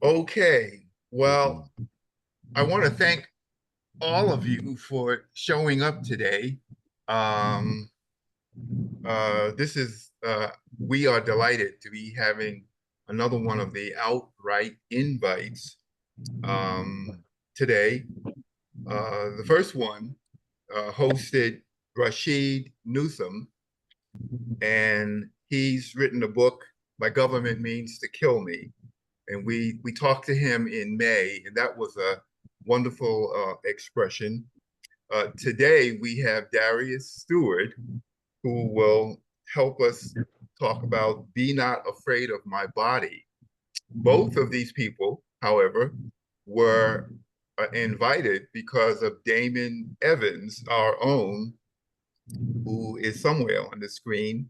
Okay. Well, I want to thank all of you for showing up today. Um, this is, we are delighted to be having another one of the outright invites today. The first one hosted Rashid Newsom, and he's written a book, My Government Means to Kill Me. And we talked to him in May, and that was a wonderful expression. Today we have Darius Stewart, who will help us talk about "Be Not Afraid of My Body." Both of these people, however, were invited because of Damon Evans, our own, who is somewhere on the screen.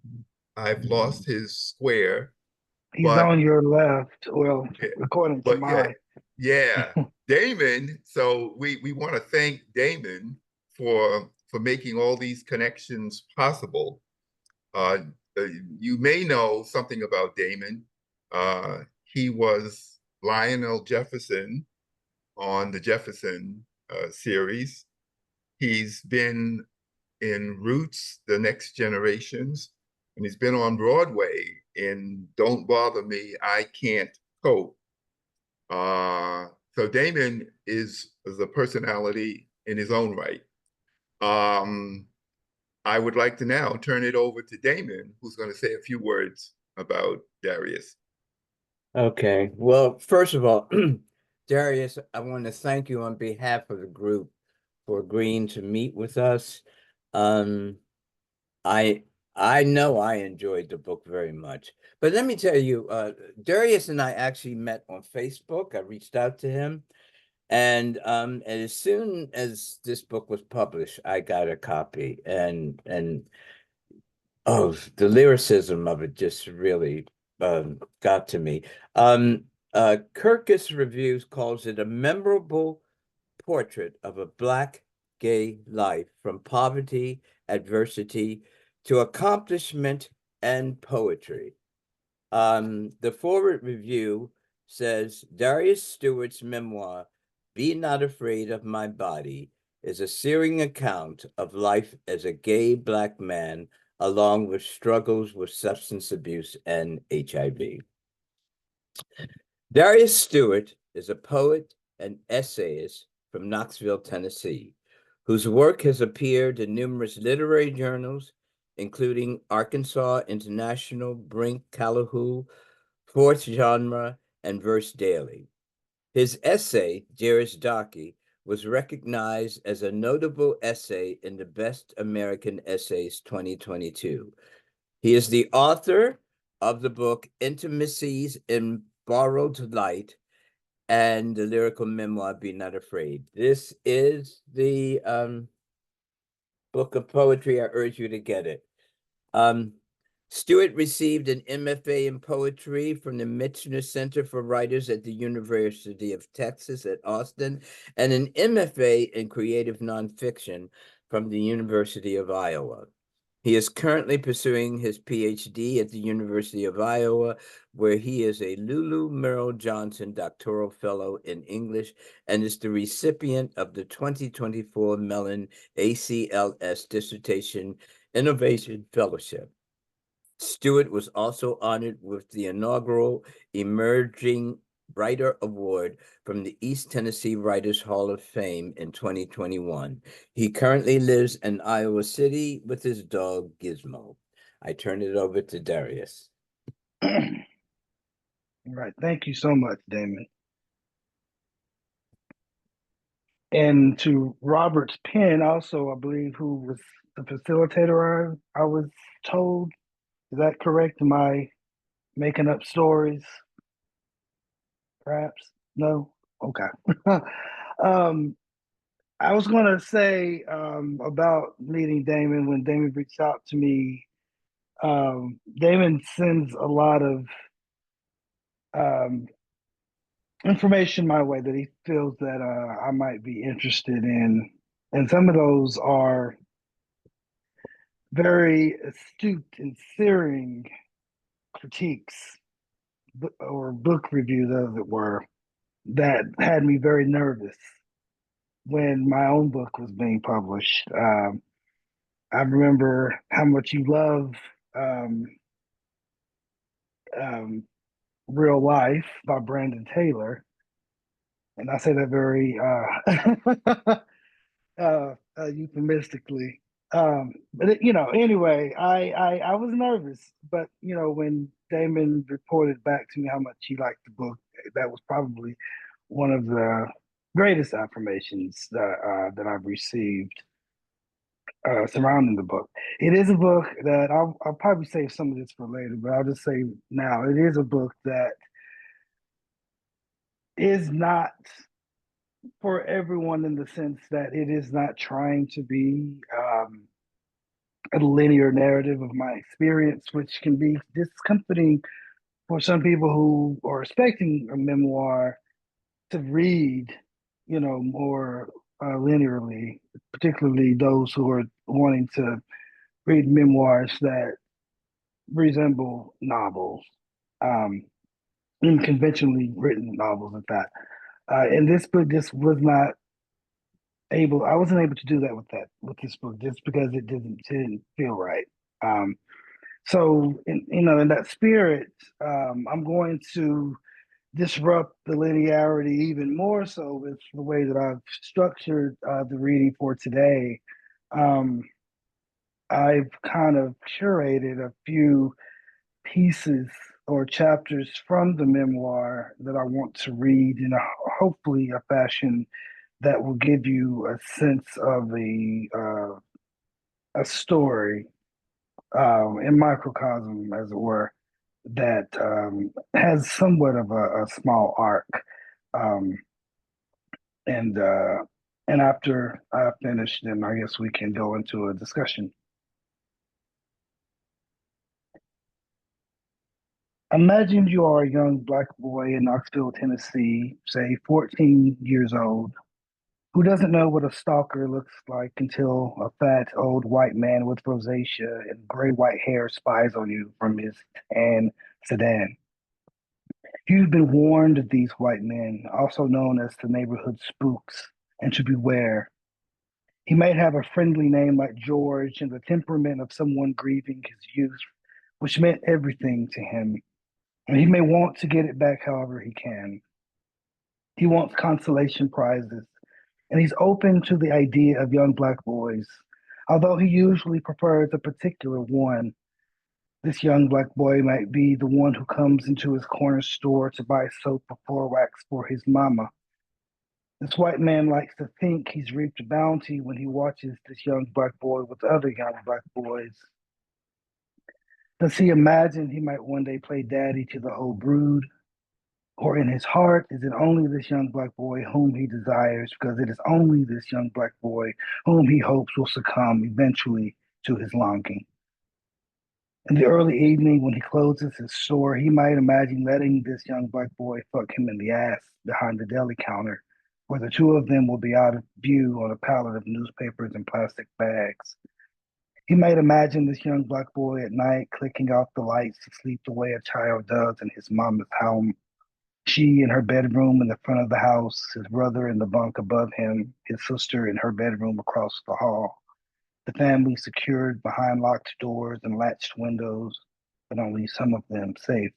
I've lost his square, He's but on your left. Well, yeah, according to but yeah, mine. yeah, Damon. So we want to thank Damon for making all these connections possible. Uh, you may know something about Damon. He was Lionel Jefferson on the Jefferson series. He's been in Roots, The Next Generations, and he's been on Broadway in Don't Bother Me, I Can't Cope. So Damon is a personality in his own right. Um, I would like to now turn it over to Damon, who's going to say a few words about Darius. Okay. Well, first of all, Darius, I want to thank you on behalf of the group for agreeing to meet with us. Um, I I know I enjoyed the book very much. But let me tell you, Darius and I actually met on Facebook. I reached out to him, and as soon as this book was published, I got a copy, and oh, the lyricism of it just really got to me. Kirkus Reviews calls it a memorable portrait of a Black gay life from poverty, adversity, to accomplishment and poetry. The forward review says Darius Stewart's memoir, Be Not Afraid of My Body, is a searing account of life as a gay Black man, along with struggles with substance abuse and HIV. Darius Stewart is a poet and essayist from Knoxville, Tennessee, whose work has appeared in numerous literary journals, including Arkansas International, Brink, Calahoo, Fourth Genre, and Verse Daily. His essay, Dearest Darky, was recognized as a notable essay in the Best American Essays 2022. He is the author of the book Intimacies in Borrowed Light and the lyrical memoir Be Not Afraid. This is the book of poetry. I urge you to get it. Stewart received an MFA in poetry from the Michener Center for Writers at the University of Texas at Austin, and an MFA in creative nonfiction from the University of Iowa. He is currently pursuing his PhD at the University of Iowa, where he is a Lulu Merrill Johnson Doctoral Fellow in English and is the recipient of the 2024 Mellon ACLS Dissertation Innovation Fellowship. Stewart was also honored with the inaugural Emerging Writer Award from the East Tennessee Writers Hall of Fame in 2021. He currently lives in Iowa City with his dog Gizmo. I turn it over to Darius. All right. Thank you so much, Damon. And to Robert's pen, also, I believe, who was the facilitator, I was told. Is that correct? Am I making up stories? Perhaps? No? Okay. um, I was going to say about meeting Damon when Damon reached out to me. Damon sends a lot of um, information my way that he feels that I might be interested in. And some of those are very astute and searing critiques or book reviews, as it were. that had me very nervous when my own book was being published. I remember how much you love um, um, Real Life by Brandon Taylor. And I say that very euphemistically. But anyway, I was nervous, but when Damon reported back to me how much he liked the book, that was probably one of the greatest affirmations that I've received surrounding the book. It is a book that I'll probably save some of this for later, but I'll just say now it is a book that is not for everyone in the sense that it is not trying to be a linear narrative of my experience, which can be discomforting for some people who are expecting a memoir to read, more linearly, particularly those who are wanting to read memoirs that resemble novels, um, conventionally written novels, in fact. And this book just was not I wasn't able to do that with this book just because it didn't feel right. Um, so in that spirit, I'm going to disrupt the linearity even more so with the way that I've structured the reading for today. Um, I've kind of curated a few pieces or chapters from the memoir that I want to read in hopefully a fashion that will give you a sense of a story in microcosm, as it were, that has somewhat of a small arc. Um, and uh, and after I finish, then I guess we can go into a discussion. Imagine you are a young black boy in Knoxville, Tennessee, say 14 years old, who doesn't know what a stalker looks like until a fat old white man with rosacea and gray white hair spies on you from his tan sedan. You've been warned of these white men, also known as the neighborhood spooks, and to beware. He might have a friendly name like George and the temperament of someone grieving his youth, which meant everything to him. And he may want to get it back however he can. He wants consolation prizes, and he's open to the idea of young black boys, although he usually prefers a particular one. This young black boy might be the one who comes into his corner store to buy soap or floor wax for his mama. This white man likes to think he's reaped a bounty when he watches this young black boy with other young black boys. Does he imagine he might one day play daddy to the whole brood? Or in his heart, is it only this young black boy whom he desires because it is only this young black boy whom he hopes will succumb eventually to his longing? In the early evening, when he closes his store, he might imagine letting this young black boy fuck him in the ass behind the deli counter, where the two of them will be out of view on a pallet of newspapers and plastic bags. He might imagine this young black boy at night clicking off the lights to sleep the way a child does in his mama's home. She in her bedroom in the front of the house, his brother in the bunk above him, his sister in her bedroom across the hall. The family secured behind locked doors and latched windows, but only some of them safe.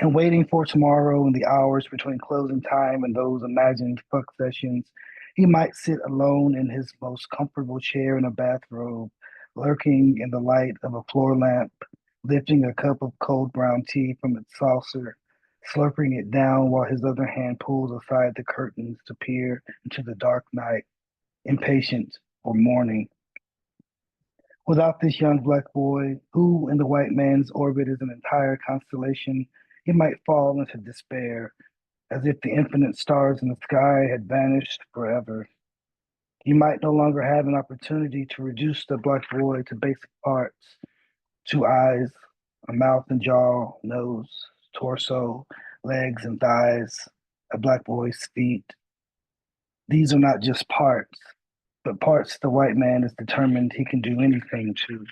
And waiting for tomorrow in the hours between closing time and those imagined fuck sessions, he might sit alone in his most comfortable chair in a bathrobe, lurking in the light of a floor lamp, lifting a cup of cold brown tea from its saucer, slurping it down while his other hand pulls aside the curtains to peer into the dark night, impatient for morning. Without this young black boy, who in the white man's orbit is an entire constellation, he might fall into despair, as if the infinite stars in the sky had vanished forever. He might no longer have an opportunity to reduce the black boy to basic parts: two eyes, a mouth and jaw, nose, torso, legs and thighs, a black boy's feet. These are not just parts, but parts the white man is determined he can do anything to.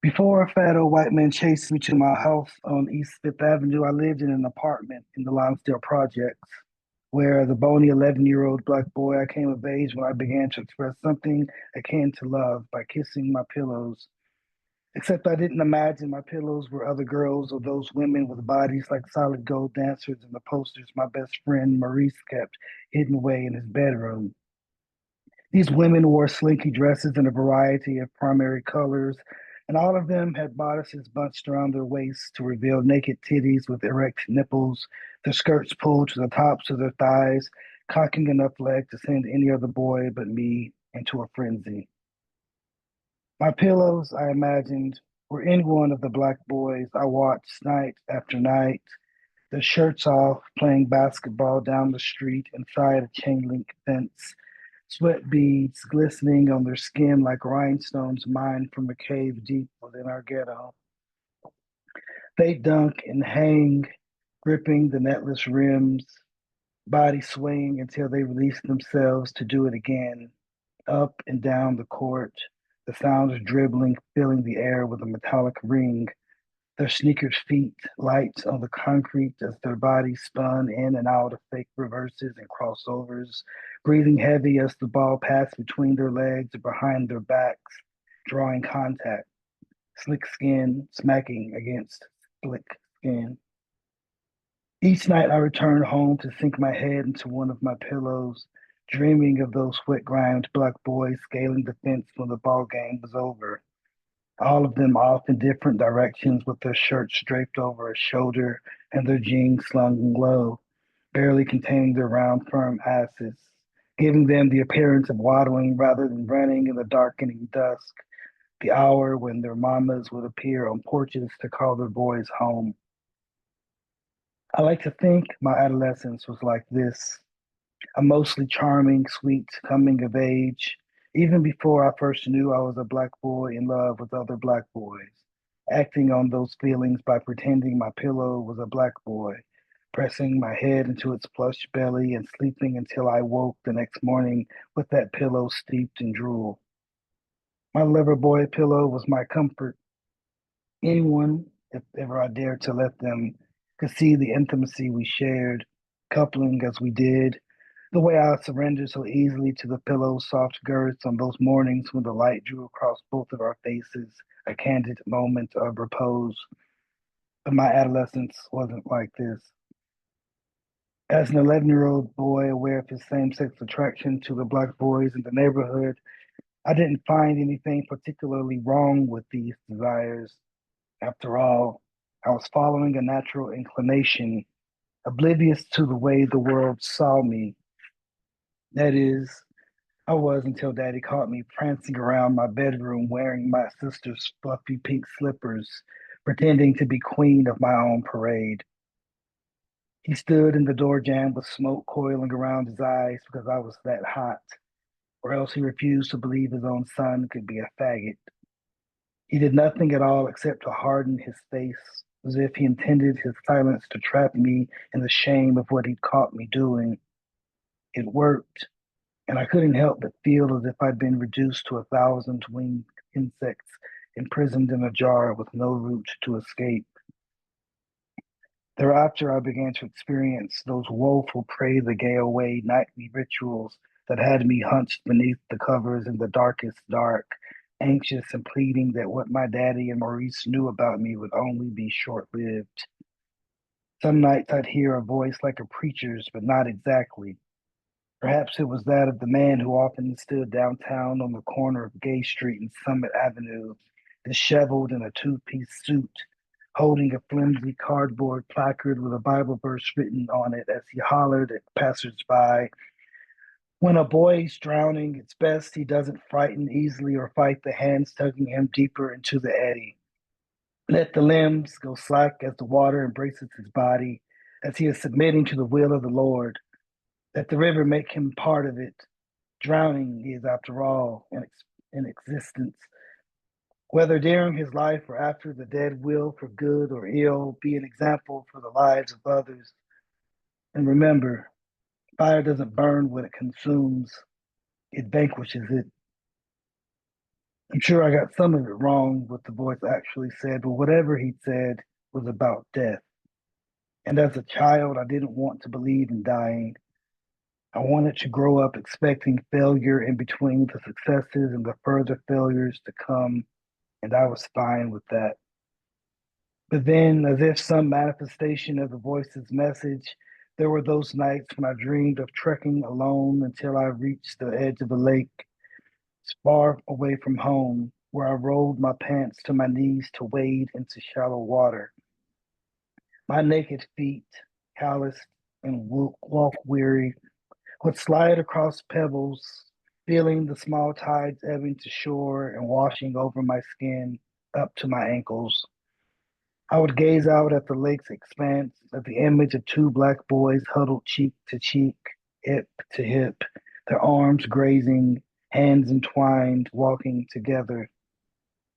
Before a fat old white man chased me to my house on East Fifth Avenue, I lived in an apartment in the Lonsdale Projects, where as a bony 11-year-old black boy, I came of age when I began to express something akin to love by kissing my pillows. Except I didn't imagine my pillows were other girls or those women with bodies like solid gold dancers in the posters my best friend Maurice kept hidden away in his bedroom. These women wore slinky dresses in a variety of primary colors, and all of them had bodices bunched around their waists to reveal naked titties with erect nipples, their skirts pulled to the tops of their thighs, cocking enough leg to send any other boy but me into a frenzy. My pillows, I imagined, were any one of the black boys I watched night after night, their shirts off, playing basketball down the street inside a chain link fence, sweat beads glistening on their skin like rhinestones mined from a cave deep within our ghetto. They dunk and hang, gripping the netless rims, body swaying until they release themselves to do it again, up and down the court, the sound of dribbling filling the air with a metallic ring, their sneakered feet light on the concrete as their bodies spun in and out of fake reverses and crossovers, breathing heavy as the ball passed between their legs or behind their backs, drawing contact, slick skin smacking against slick skin. Each night I returned home to sink my head into one of my pillows, dreaming of those sweat-grimed black boys scaling the fence when the ball game was over, all of them off in different directions with their shirts draped over a shoulder and their jeans slung low, barely containing their round, firm asses, giving them the appearance of waddling rather than running in the darkening dusk, the hour when their mamas would appear on porches to call their boys home. I like to think my adolescence was like this, a mostly charming, sweet coming of age, even before I first knew I was a black boy in love with other black boys, acting on those feelings by pretending my pillow was a black boy, pressing my head into its plush belly and sleeping until I woke the next morning with that pillow steeped in drool. My lover boy pillow was my comfort. Anyone, if ever I dared to let them, could see the intimacy we shared, coupling as we did, the way I surrendered so easily to the pillow's soft girths on those mornings when the light drew across both of our faces, a candid moment of repose. But my adolescence wasn't like this. As an 11-year-old boy aware of his same sex attraction to the black boys in the neighborhood, I didn't find anything particularly wrong with these desires. After all, I was following a natural inclination, oblivious to the way the world saw me. That is, I was until Daddy caught me prancing around my bedroom wearing my sister's fluffy pink slippers, pretending to be queen of my own parade. He stood in the door jamb with smoke coiling around his eyes because I was that hot, or else he refused to believe his own son could be a faggot. He did nothing at all except to harden his face, as if he intended his silence to trap me in the shame of what he'd caught me doing. It worked, and I couldn't help but feel as if I'd been reduced to 1,000 winged insects imprisoned in a jar with no route to escape. Thereafter, I began to experience those woeful pray the gay away nightly rituals that had me hunched beneath the covers in the darkest dark, anxious and pleading that what my daddy and Maurice knew about me would only be short lived. Some nights I'd hear a voice like a preacher's, but not exactly. Perhaps it was that of the man who often stood downtown on the corner of Gay Street and Summit Avenue, disheveled in a two-piece suit, holding a flimsy cardboard placard with a Bible verse written on it as he hollered at passersby. When a boy's drowning, it's best he doesn't frighten easily or fight the hands tugging him deeper into the eddy. Let the limbs go slack as the water embraces his body, as he is submitting to the will of the Lord. Let the river make him part of it. Drowning is, after all, an existence. Whether during his life or after, the dead will, for good or ill, be an example for the lives of others. And remember, fire doesn't burn what it consumes, it vanquishes it. I'm sure I got some of it wrong, what the voice actually said, but whatever he said was about death. And as a child, I didn't want to believe in dying. I wanted to grow up expecting failure in between the successes and the further failures to come, and I was fine with that. But then, as if some manifestation of the voice's message, there were those nights when I dreamed of trekking alone until I reached the edge of a lake, far away from home, where I rolled my pants to my knees to wade into shallow water. My naked feet, calloused and walk weary, would slide across pebbles, feeling the small tides ebbing to shore and washing over my skin up to my ankles. I would gaze out at the lake's expanse, at the image of two black boys huddled cheek to cheek, hip to hip, their arms grazing, hands entwined, walking together.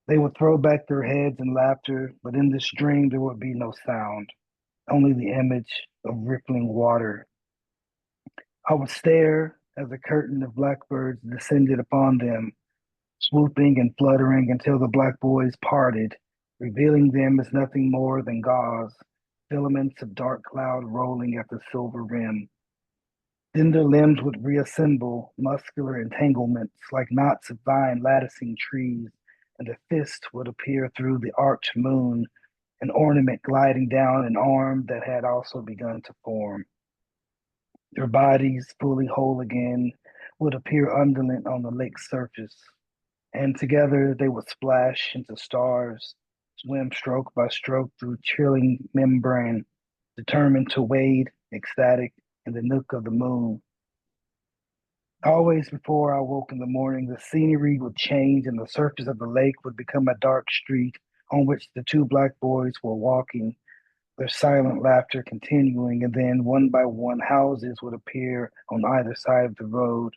They would throw back their heads in laughter, but in this dream there would be no sound, only the image of rippling water. I would stare as a curtain of blackbirds descended upon them, swooping and fluttering until the black boys parted, revealing them as nothing more than gauze, filaments of dark cloud rolling at the silver rim. Then their limbs would reassemble, muscular entanglements like knots of vine latticing trees, and a fist would appear through the arched moon, an ornament gliding down an arm that had also begun to form. Their bodies, fully whole again, would appear undulant on the lake's surface, and together they would splash into stars, swim stroke by stroke through chilling membrane, determined to wade, ecstatic, in the nook of the moon. Always before I woke in the morning, the scenery would change and the surface of the lake would become a dark street on which the two black boys were walking, their silent laughter continuing, and then one by one houses would appear on either side of the road.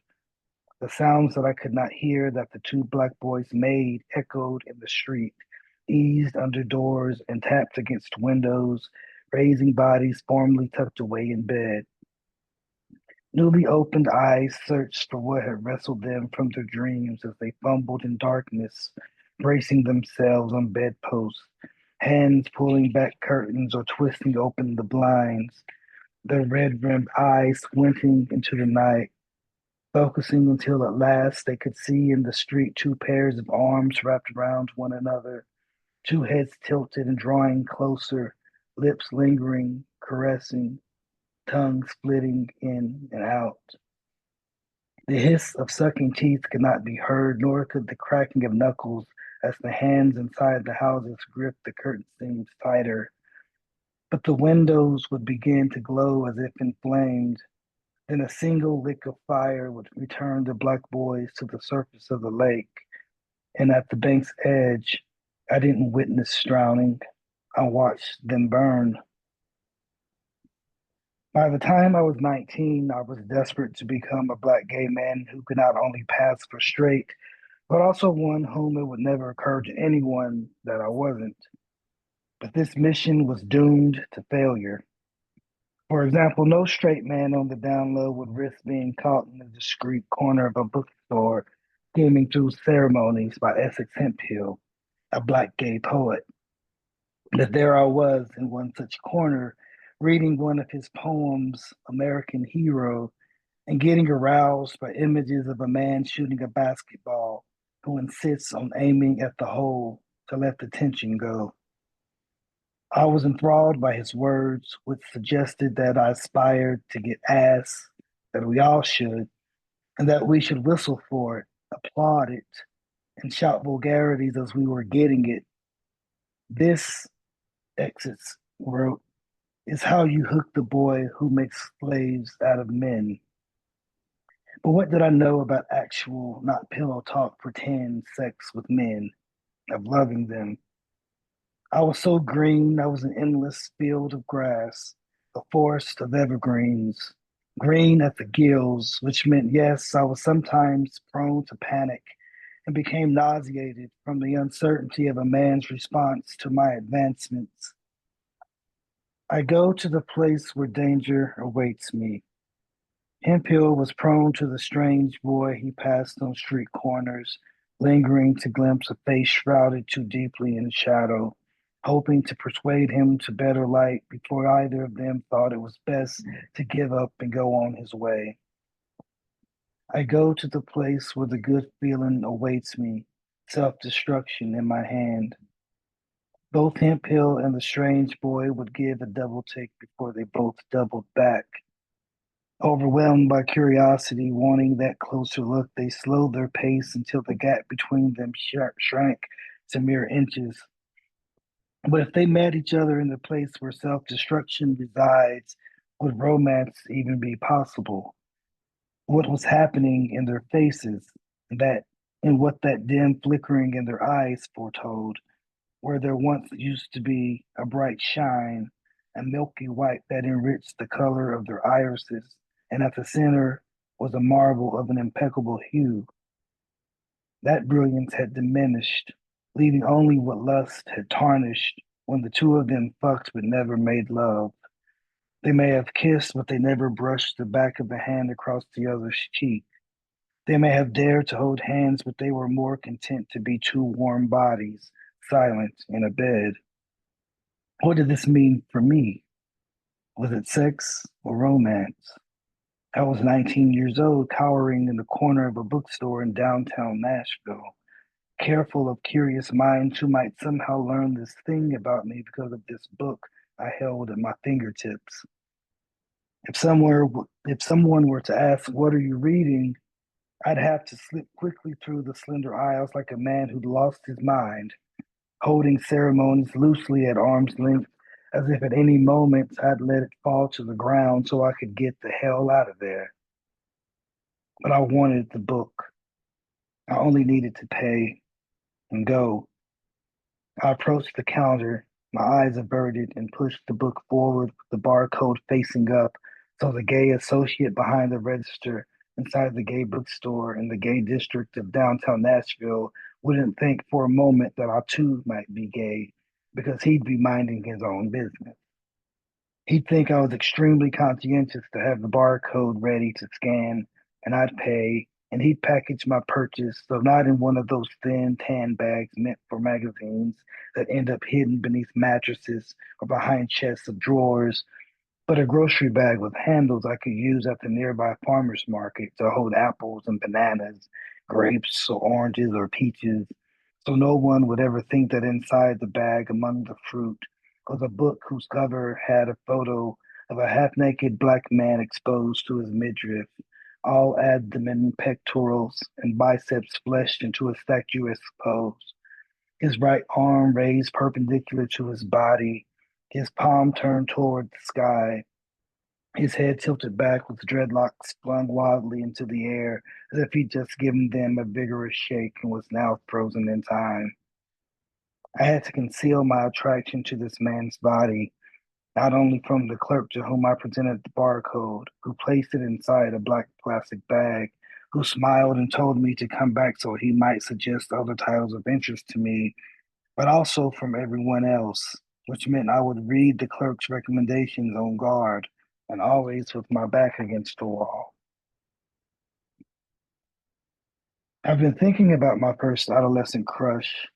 The sounds that I could not hear that the two black boys made echoed in the street, eased under doors, and tapped against windows, raising bodies formerly tucked away in bed. Newly opened eyes searched for what had wrestled them from their dreams as they fumbled in darkness, bracing themselves on bedposts, hands pulling back curtains or twisting open the blinds, their red rimmed eyes squinting into the night, focusing until at last they could see in the street two pairs of arms wrapped around one another, two heads tilted and drawing closer, lips lingering, caressing, tongue splitting in and out. The hiss of sucking teeth could not be heard, nor could the cracking of knuckles as the hands inside the houses gripped the curtain seams tighter. But the windows would begin to glow as if inflamed. Then a single lick of fire would return the black boys to the surface of the lake. And at the bank's edge, I didn't witness drowning. I watched them burn. By the time I was 19, I was desperate to become a black gay man who could not only pass for straight, but also one whom it would never occur to anyone that I wasn't. But this mission was doomed to failure. For example, no straight man on the down low would risk being caught in the discreet corner of a bookstore skimming through ceremonies by Essex Hemphill, a black gay poet. That there I was in one such corner, reading one of his poems, American Hero, and getting aroused by images of a man shooting a basketball who insists on aiming at the hole to let the tension go. I was enthralled by his words, which suggested that I aspired to get ass, that we all should, and that we should whistle for it, applaud it, and shout vulgarities as we were getting it. This, Exits wrote, is how you hook the boy who makes slaves out of men. But what did I know about actual, not pillow talk, pretend sex with men, of loving them? I was so green, I was an endless field of grass, a forest of evergreens, green at the gills, which meant, yes, I was sometimes prone to panic and became nauseated from the uncertainty of a man's response to my advancements. I go to the place where danger awaits me. Hemphill was prone to the strange boy he passed on street corners, lingering to glimpse a face shrouded too deeply in shadow, hoping to persuade him to better light before either of them thought it was best to give up and go on his way. I go to the place where the good feeling awaits me, self-destruction in my hand. Both Hemp Hill and the strange boy would give a double take before they both doubled back. Overwhelmed by curiosity, wanting that closer look, they slowed their pace until the gap between them shrank to mere inches. But if they met each other in the place where self destruction resides, would romance even be possible? What was happening in their faces, that and what that dim flickering in their eyes foretold, where there once used to be a bright shine, a milky white that enriched the color of their irises, and at the center was a marble of an impeccable hue. That brilliance had diminished, leaving only what lust had tarnished when the two of them fucked but never made love. They may have kissed, but they never brushed the back of the hand across the other's cheek. They may have dared to hold hands, but they were more content to be two warm bodies, silent in a bed. What did this mean for me? Was it sex or romance? I was 19 years old, cowering in the corner of a bookstore in downtown Nashville, careful of curious minds who might somehow learn this thing about me because of this book I held at my fingertips. If someone were to ask, "What are you reading?" I'd have to slip quickly through the slender aisles like a man who'd lost his mind, holding ceremonies loosely at arm's length, as if at any moment I'd let it fall to the ground so I could get the hell out of there. But I wanted the book. I only needed to pay and go. I approached the counter, my eyes averted, and pushed the book forward with the barcode facing up so the gay associate behind the register inside the gay bookstore in the gay district of downtown Nashville wouldn't think for a moment that I too might be gay because he'd be minding his own business. He'd think I was extremely conscientious to have the barcode ready to scan, and I'd pay, and he'd package my purchase, so not in one of those thin tan bags meant for magazines that end up hidden beneath mattresses or behind chests of drawers, but a grocery bag with handles I could use at the nearby farmer's market to hold apples and bananas, grapes or oranges or peaches, so no one would ever think that inside the bag among the fruit was a book whose cover had a photo of a half-naked black man exposed to his midriff, all abdomen, pectorals, and biceps fleshed into a statuesque pose. His right arm raised perpendicular to his body, his palm turned toward the sky, his head tilted back with dreadlocks flung wildly into the air as if he'd just given them a vigorous shake and was now frozen in time. I had to conceal my attraction to this man's body, not only from the clerk to whom I presented the barcode, who placed it inside a black plastic bag, who smiled and told me to come back so he might suggest other titles of interest to me, but also from everyone else, which meant I would read the clerk's recommendations on guard and always with my back against the wall. I've been thinking about my first adolescent crush,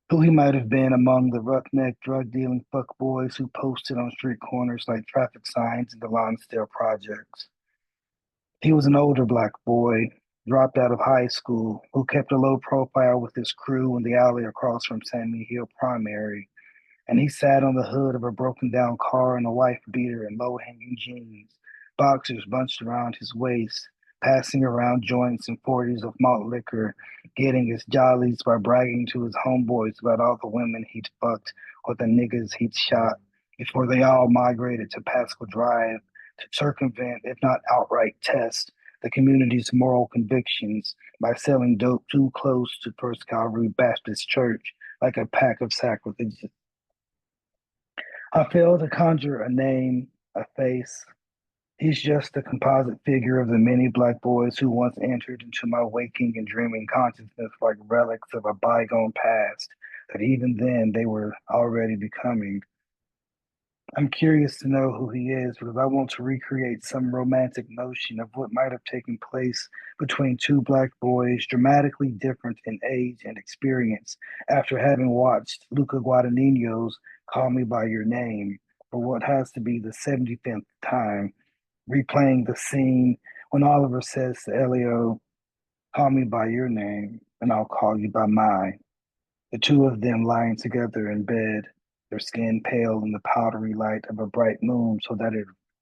who he might have been among the roughneck drug dealing fuckboys who posted on street corners like traffic signs in the Lonsdale projects. He was an older black boy, dropped out of high school, who kept a low profile with his crew in the alley across from Sammy Hill Primary, and he sat on the hood of a broken down car in a wife beater and low hanging jeans, boxers bunched around his waist, passing around joints and 40s of malt liquor, getting his jollies by bragging to his homeboys about all the women he'd fucked or the niggas he'd shot before they all migrated to Pascal Drive to circumvent, if not outright test, the community's moral convictions by selling dope too close to First Calvary Baptist Church like a pack of sacrilegious. I fail to conjure a name, a face. He's just a composite figure of the many black boys who once entered into my waking and dreaming consciousness like relics of a bygone past that even then they were already becoming. I'm curious to know who he is because I want to recreate some romantic notion of what might have taken place between two black boys dramatically different in age and experience after having watched Luca Guadagnino's Call Me By Your Name for what has to be the 75th time, replaying the scene when Oliver says to Elio, "Call me by your name and I'll call you by mine." The two of them lying together in bed, their skin pale in the powdery light of a bright moon so that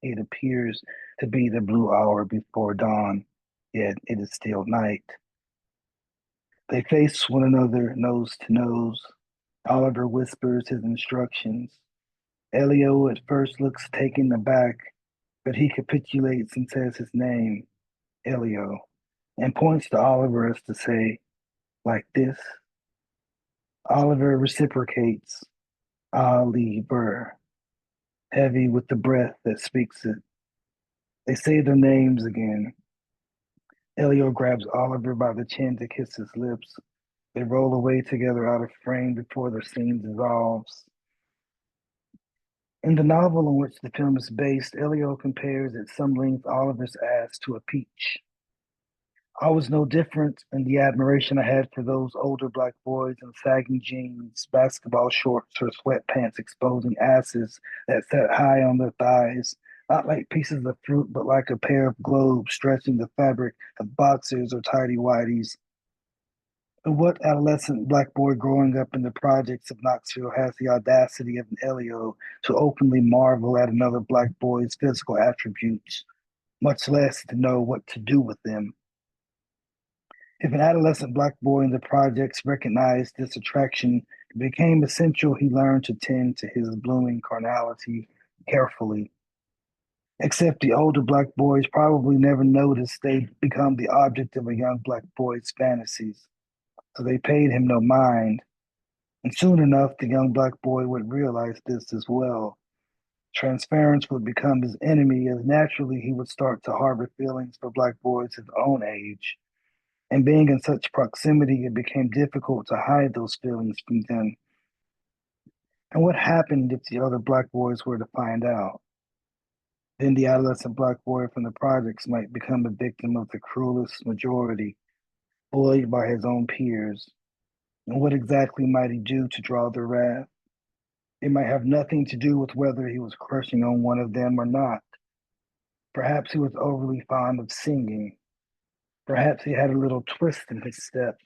it appears to be the blue hour before dawn, yet it is still night. They face one another nose to nose. Oliver whispers his instructions. Elio at first looks taken aback, but he capitulates and says his name, Elio, and points to Oliver as to say, like this. Oliver reciprocates, Oliver, heavy with the breath that speaks it. They say their names again. Elio grabs Oliver by the chin to kiss his lips. They roll away together out of frame before the scene dissolves. In the novel on which the film is based, Elio compares at some length Oliver's ass to a peach. I was no different in the admiration I had for those older black boys in sagging jeans, basketball shorts, or sweatpants exposing asses that sat high on their thighs, not like pieces of fruit, but like a pair of globes stretching the fabric of boxers or tidy whities. But what adolescent black boy growing up in the projects of Knoxville has the audacity of an Elio to openly marvel at another black boy's physical attributes, much less to know what to do with them? If an adolescent black boy in the projects recognized this attraction, it became essential he learn to tend to his blooming carnality carefully. Except the older black boys probably never noticed they'd become the object of a young black boy's fantasies, so they paid him no mind. And soon enough, the young black boy would realize this as well. Transference would become his enemy as naturally he would start to harbor feelings for black boys his own age. And being in such proximity, it became difficult to hide those feelings from them. And what happened if the other black boys were to find out? Then the adolescent black boy from the projects might become a victim of the cruelest majority, bullied by his own peers. And what exactly might he do to draw their wrath? It might have nothing to do with whether he was crushing on one of them or not. Perhaps he was overly fond of singing. Perhaps he had a little twist in his step,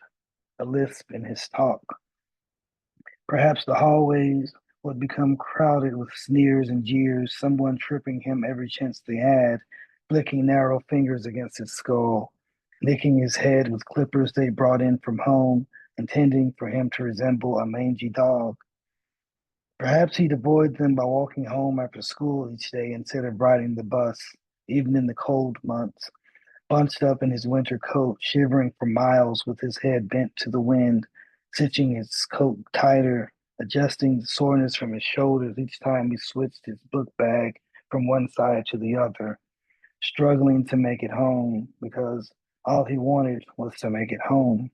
a lisp in his talk. Perhaps the hallways would become crowded with sneers and jeers, someone tripping him every chance they had, flicking narrow fingers against his skull, licking his head with clippers they brought in from home, intending for him to resemble a mangy dog. Perhaps he'd avoid them by walking home after school each day instead of riding the bus, even in the cold months, bunched up in his winter coat, shivering for miles with his head bent to the wind, cinching his coat tighter, adjusting the soreness from his shoulders each time he switched his book bag from one side to the other, struggling to make it home because all he wanted was to make it home.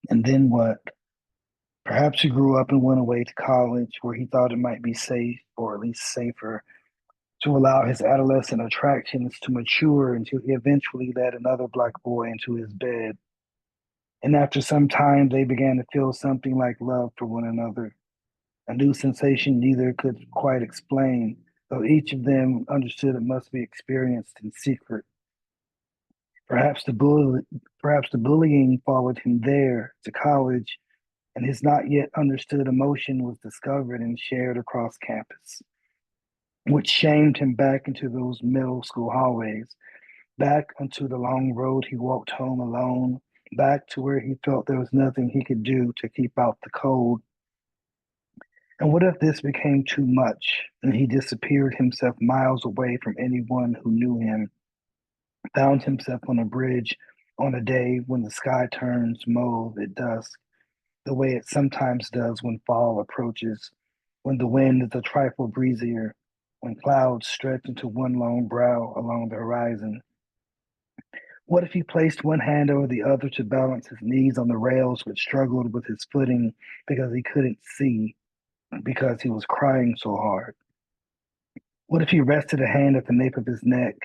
And then what? Perhaps he grew up and went away to college where he thought it might be safe, or at least safer, to allow his adolescent attractions to mature until he eventually led another black boy into his bed. And after some time, they began to feel something like love for one another, a new sensation neither could quite explain, though each of them understood it must be experienced in secret. Perhaps the bull, perhaps the bullying followed him there to college, and his not yet understood emotion was discovered and shared across campus, which shamed him back into those middle school hallways, back onto the long road he walked home alone, back to where he felt there was nothing he could do to keep out the cold. And what if this became too much and he disappeared himself miles away from anyone who knew him, found himself on a bridge on a day when the sky turns mauve at dusk, the way it sometimes does when fall approaches, when the wind is a trifle breezier, when clouds stretch into one long brow along the horizon? What if he placed one hand over the other to balance his knees on the rails but struggled with his footing because he couldn't see, because he was crying so hard? What if he rested a hand at the nape of his neck,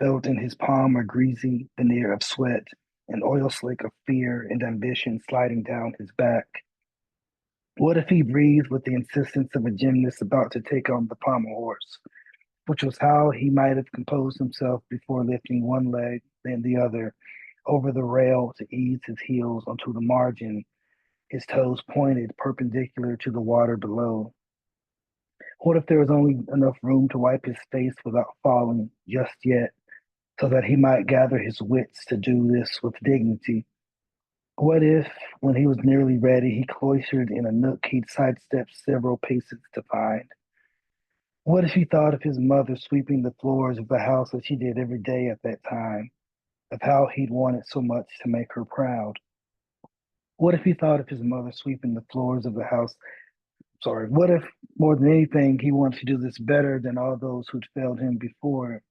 felt in his palm a greasy veneer of sweat, an oil slick of fear and ambition sliding down his back? What if he breathed with the insistence of a gymnast about to take on the pommel horse, which was how he might have composed himself before lifting one leg, then the other, over the rail to ease his heels onto the margin, his toes pointed perpendicular to the water below? What if there was only enough room to wipe his face without falling just yet, so that he might gather his wits to do this with dignity? What if, when he was nearly ready, he cloistered in a nook he'd sidestepped several paces to find? What if he thought of his mother sweeping the floors of the house as she did every day at that time, of how he'd wanted so much to make her proud? What if he thought of his mother sweeping the floors of the house? Sorry, what if more than anything he wanted to do this better than all those who'd failed him before?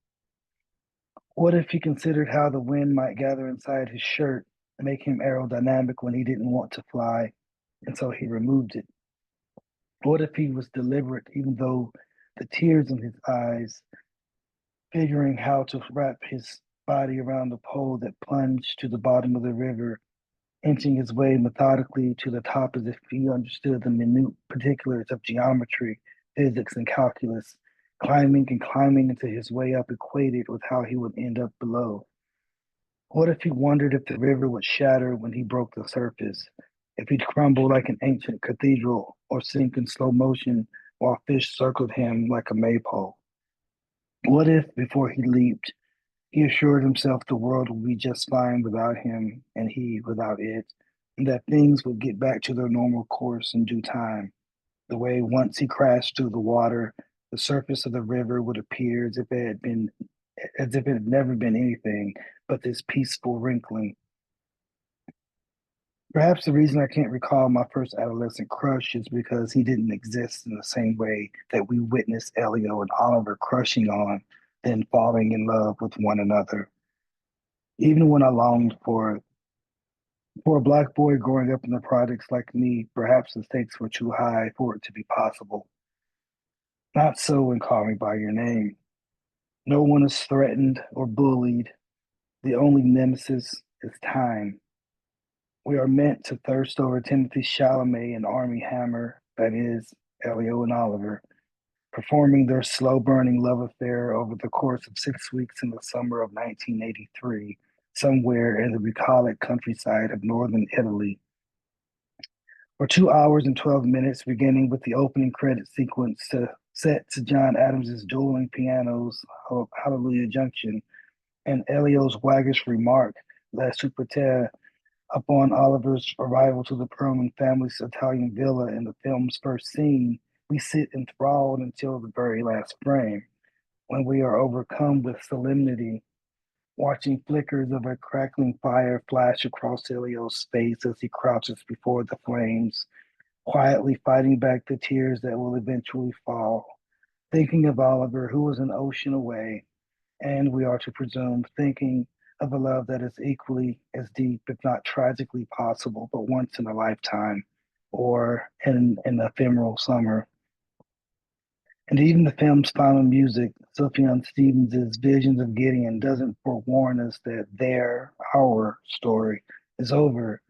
What if he considered how the wind might gather inside his shirt and make him aerodynamic when he didn't want to fly, and so he removed it? What if he was deliberate, even though the tears in his eyes, figuring how to wrap his body around the pole that plunged to the bottom of the river, inching his way methodically to the top as if he understood the minute particulars of geometry, physics, and calculus, climbing and climbing until his way up equated with how he would end up below? What if he wondered if the river would shatter when he broke the surface, if he'd crumble like an ancient cathedral, or sink in slow motion while fish circled him like a maypole? What if, before he leaped, he assured himself the world would be just fine without him and he without it, and that things would get back to their normal course in due time? The way once he crashed through the water, the surface of the river would appear as if it had never been anything but this peaceful wrinkling. Perhaps the reason I can't recall my first adolescent crush is because he didn't exist in the same way that we witnessed Elio and Oliver crushing on, then falling in love with one another. Even when I longed for a black boy growing up in the projects like me, perhaps the stakes were too high for it to be possible. Not so in Call Me By Your Name. No one is threatened or bullied. The only nemesis is time. We are meant to thirst over Timothy Chalamet and Armie Hammer, that is, Elio and Oliver, performing their slow burning love affair over the course of 6 weeks in the summer of 1983, somewhere in the bucolic countryside of northern Italy. For 2 hours and 12 minutes, beginning with the opening credit sequence set to John Adams's dueling pianos, Hallelujah Junction, and Elio's waggish remark, La Superterre, upon Oliver's arrival to the Perlman family's Italian villa in the film's first scene, we sit enthralled until the very last frame, when we are overcome with solemnity, watching flickers of a crackling fire flash across Elio's face as he crouches before the flames, quietly fighting back the tears that will eventually fall, thinking of Oliver, who was an ocean away, and we are to presume thinking of a love that is equally as deep, if not tragically possible, but once in a lifetime or in an ephemeral summer. And even the film's final music, Sufjan Stevens' Visions of Gideon, doesn't forewarn us that our story, is over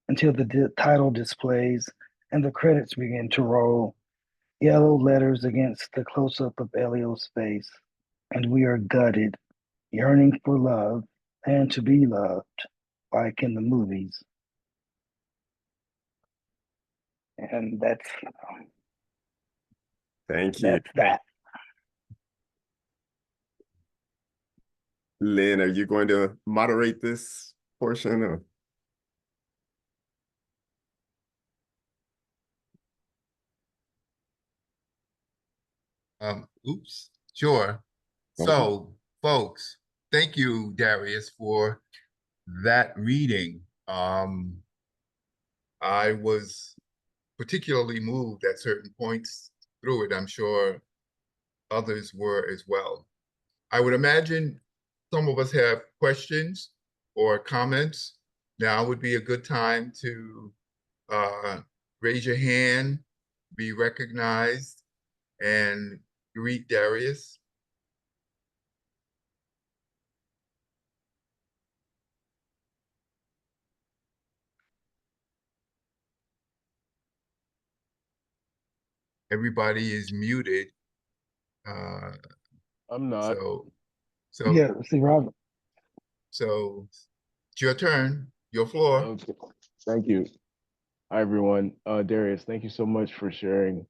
until the title displays and the credits begin to roll. Yellow letters against the close up of Elio's face, and we are gutted, yearning for love and to be loved, like in the movies. And Thank you. that's that. Lynn, are you going to moderate this portion? Or? Oops, sure. So, folks, thank you, Darius, for that reading. I was particularly moved at certain points through it. I'm sure others were as well. I would imagine some of us have questions or comments. Now would be a good time to raise your hand, be recognized, and greet Darius. everybody is muted. I'm not. So, Yeah, see, Robert. so it's your turn, your floor. Okay. Thank you. Hi, everyone. Darius, thank you so much for sharing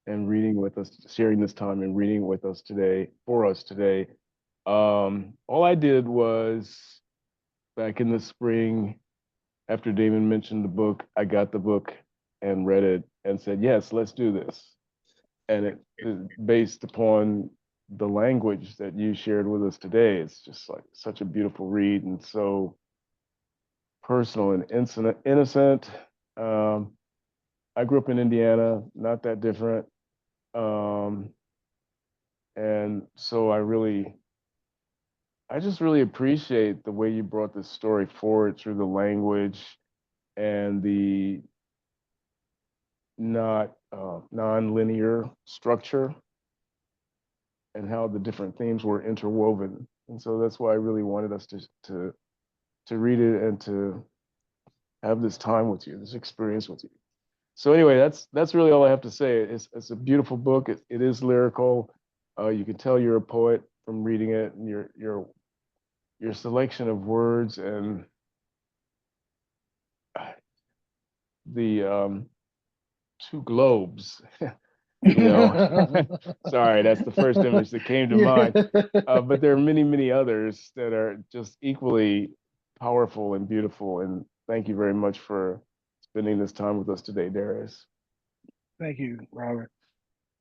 and reading with us, sharing this time and reading with us today, for us today. All I did was back in the spring, after Damon mentioned the book, I got the book and read it and said, yes, let's do this. And it is based upon the language that you shared with us today. It's just like such a beautiful read and so personal and innocent. I grew up in Indiana, not that different. And so I just really appreciate the way you brought this story forward through the language and the not non-linear structure and how the different themes were interwoven. And so that's why I really wanted us to read it and to have this time with you, this experience with you. So anyway, that's really all I have to say. It's a beautiful book. It is lyrical. You can tell you're a poet from reading it, and your selection of words and the two globes. You know, sorry, that's the first image that came to mind. But there are many, many others that are just equally powerful and beautiful. And thank you very much for spending this time with us today, Darius. Thank you, Robert.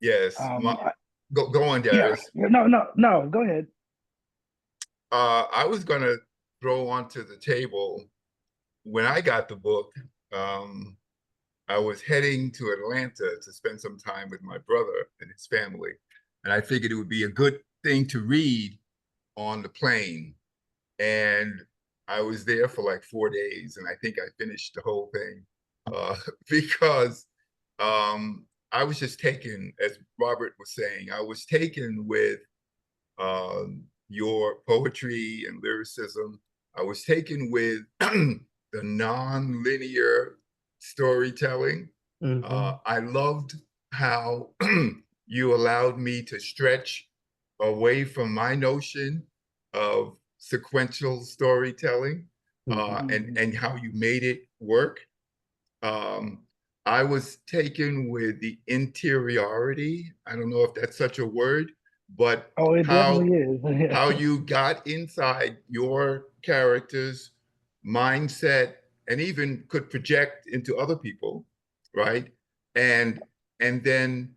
Yes, go on, Yeah, Darius. no, go ahead. I was gonna throw onto the table when I got the book. I was heading to Atlanta to spend some time with my brother and his family, and I figured it would be a good thing to read on the plane. And I was there for like 4 days, and I think I finished the whole thing because I was just taken, as Robert was saying, I was taken with your poetry and lyricism. I was taken with the non-linear storytelling. I loved how you allowed me to stretch away from my notion of sequential storytelling and how you made it work. I was taken with the interiority. I don't know if that's such a word, but Oh, it definitely is. how you got inside your character's mindset and even could project into other people, right? And then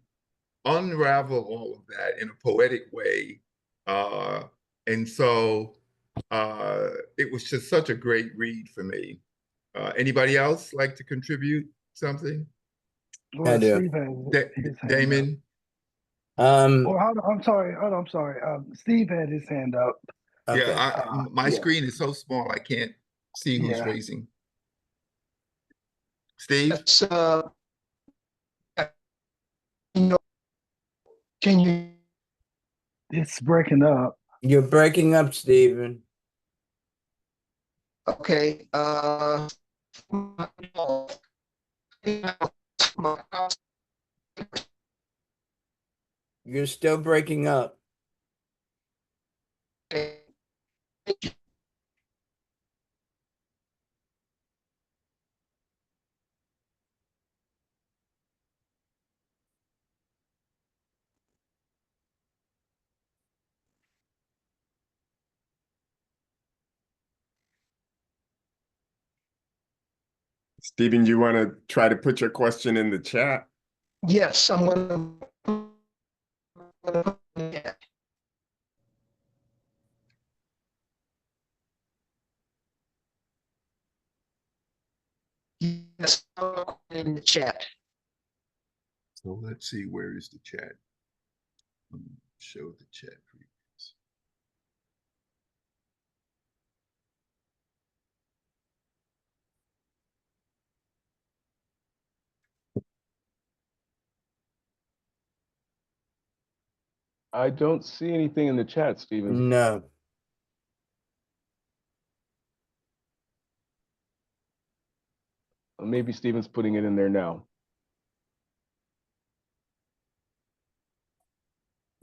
unravel all of that in a poetic way. And so it was just such a great read for me. Anybody else like to contribute something? Well, I do. Steve has his hand Damon? up. Well, I'm sorry. Steve had his hand up. Okay. Yeah, my Yeah. screen is so small I can't see who's Yeah. raising. Steve? Yes, you know, can you? It's breaking up. You're breaking up, Stephen. Okay. You're still breaking up. Stephen, you want to try to put your question in the chat? Yes, I'm gonna. Yes, in the chat. So let's see, where is the chat? Show the chat previews. I don't see anything in the chat, Stephen. No. Maybe Stephen's putting it in there now.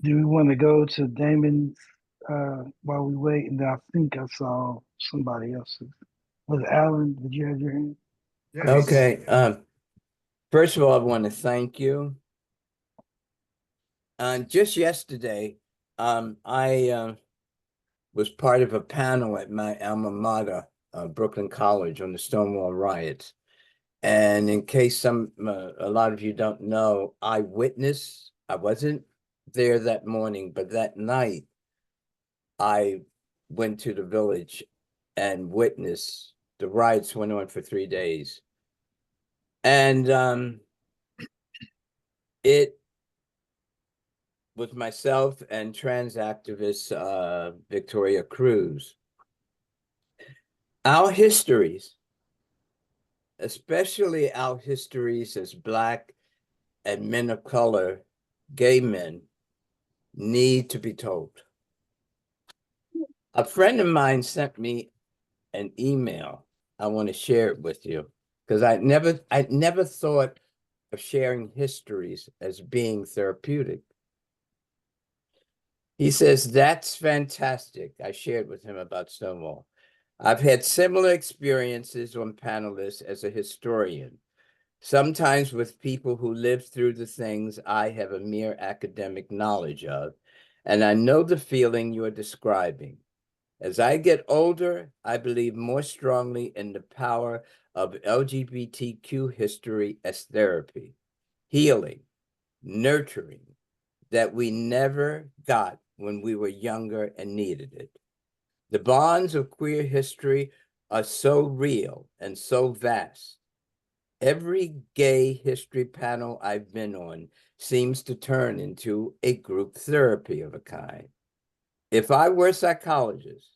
Do we want to go to Damon's while we wait? And I think I saw somebody else's. Was it Alan? Did you have your hand? Yes. Okay, first of all, I want to thank you. Just yesterday, I was part of a panel at my alma mater, Brooklyn College, on the Stonewall riots. And in case a lot of you don't know, I wasn't there that morning, but that night I went to the village and witnessed the riots went on for 3 days. And it was myself and trans activist Victoria Cruz. Our histories, especially our histories as Black and men of color, gay men, need to be told. A friend of mine sent me an email. I want to share it with you because I never thought of sharing histories as being therapeutic. He says, "That's fantastic." I shared with him about Stonewall. "I've had similar experiences on panelists as a historian, sometimes with people who lived through the things I have a mere academic knowledge of, and I know the feeling you're describing. As I get older, I believe more strongly in the power of LGBTQ history as therapy, healing, nurturing, that we never got when we were younger and needed it. The bonds of queer history are so real and so vast. Every gay history panel I've been on seems to turn into a group therapy of a kind. If I were a psychologist,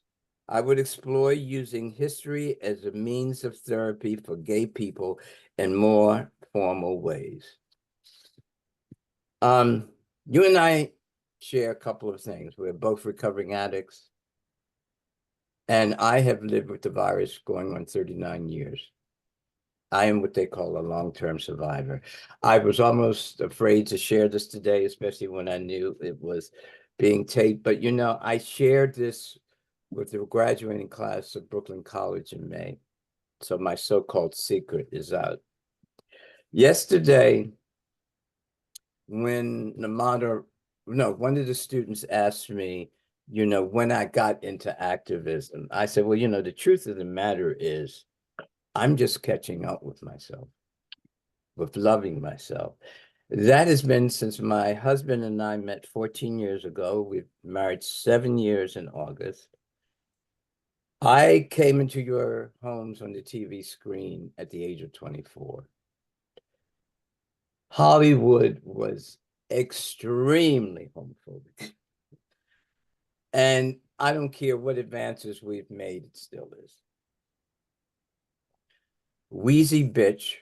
I would explore using history as a means of therapy for gay people in more formal ways." You and I share a couple of things. We're both recovering addicts, and I have lived with the virus going on 39 years. I am what they call a long-term survivor. I was almost afraid to share this today, especially when I knew it was being taped. But you know, I shared this with the graduating class of Brooklyn College in May. So my so-called secret is out. Yesterday, when one of the students asked me, when I got into activism, I said, well, the truth of the matter is I'm just catching up with myself, with loving myself. That has been since my husband and I met 14 years ago. We've married 7 years in August. I came into your homes on the TV screen at the age of 24. Hollywood was extremely homophobic. And I don't care what advances we've made, it still is. Wheezy bitch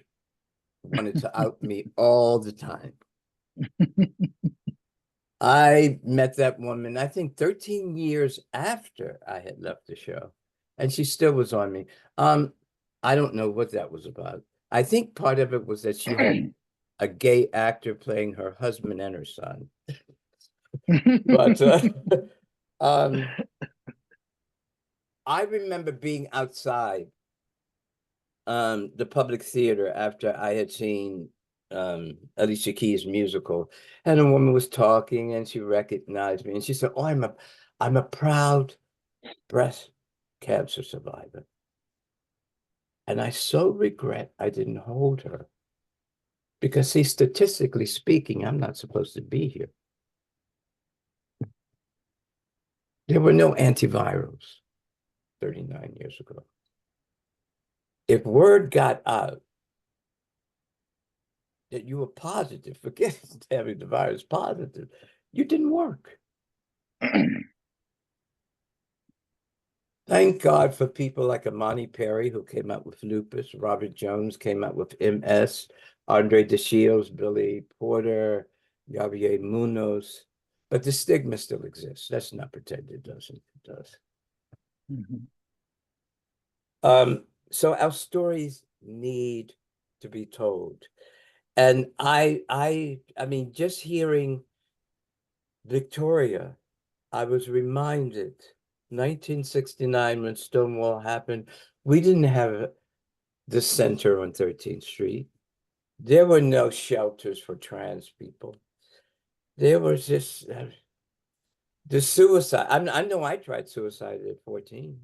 wanted to out me all the time. I met that woman, I think 13 years after I had left the show, and she still was on me. I don't know what that was about. I think part of it was that she had a gay actor playing her husband and her son. But I remember being outside the Public Theater after I had seen Alicia Keys' musical, and a woman was talking and she recognized me and she said, "Oh, I'm a proud breast cancer survivor." And I so regret I didn't hold her, because see, statistically speaking, I'm not supposed to be here. There were no antivirals 39 years ago. If word got out that you were positive, forget having the virus positive, you didn't work. Thank God for people like Imani Perry, who came out with lupus. Robert Jones came out with MS. Andre DeShields, Billy Porter, Javier Munoz. But the stigma still exists. Let's not pretend it doesn't. It does. So our stories need to be told. And I mean, just hearing Victoria, I was reminded 1969 when Stonewall happened, we didn't have the center on 13th Street. There were no shelters for trans people. There was just the suicide. I know I tried suicide at 14.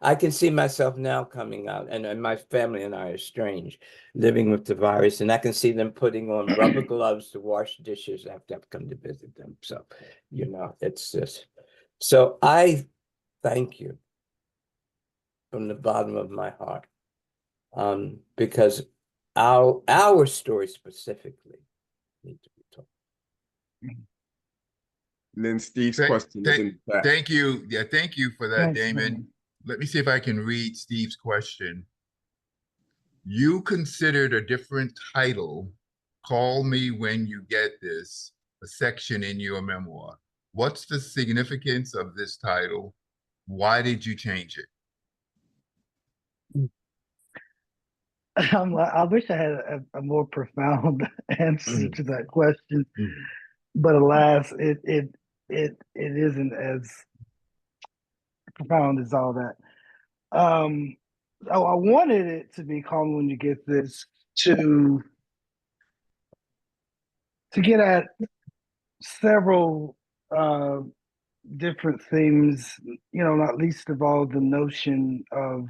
I can see myself now coming out, and my family and I are strange, living with the virus, and I can see them putting on rubber gloves to wash dishes after I've come to visit them. So, it's just, so I thank you from the bottom of my heart, because our story specifically need to be told. Then Steve's Thank- question is in the chat. Thank you. Yeah, thank you for that, Thanks, Damon. Damon. Let me see if I can read Steve's question. You considered a different title, Call Me When You Get This, a section in your memoir. What's the significance of this title? Why did you change it? I wish I had a more profound answer to that question, but alas, it isn't as profound as all that. I wanted it to be Call Me When You Get This to get at several different themes, not least of all the notion of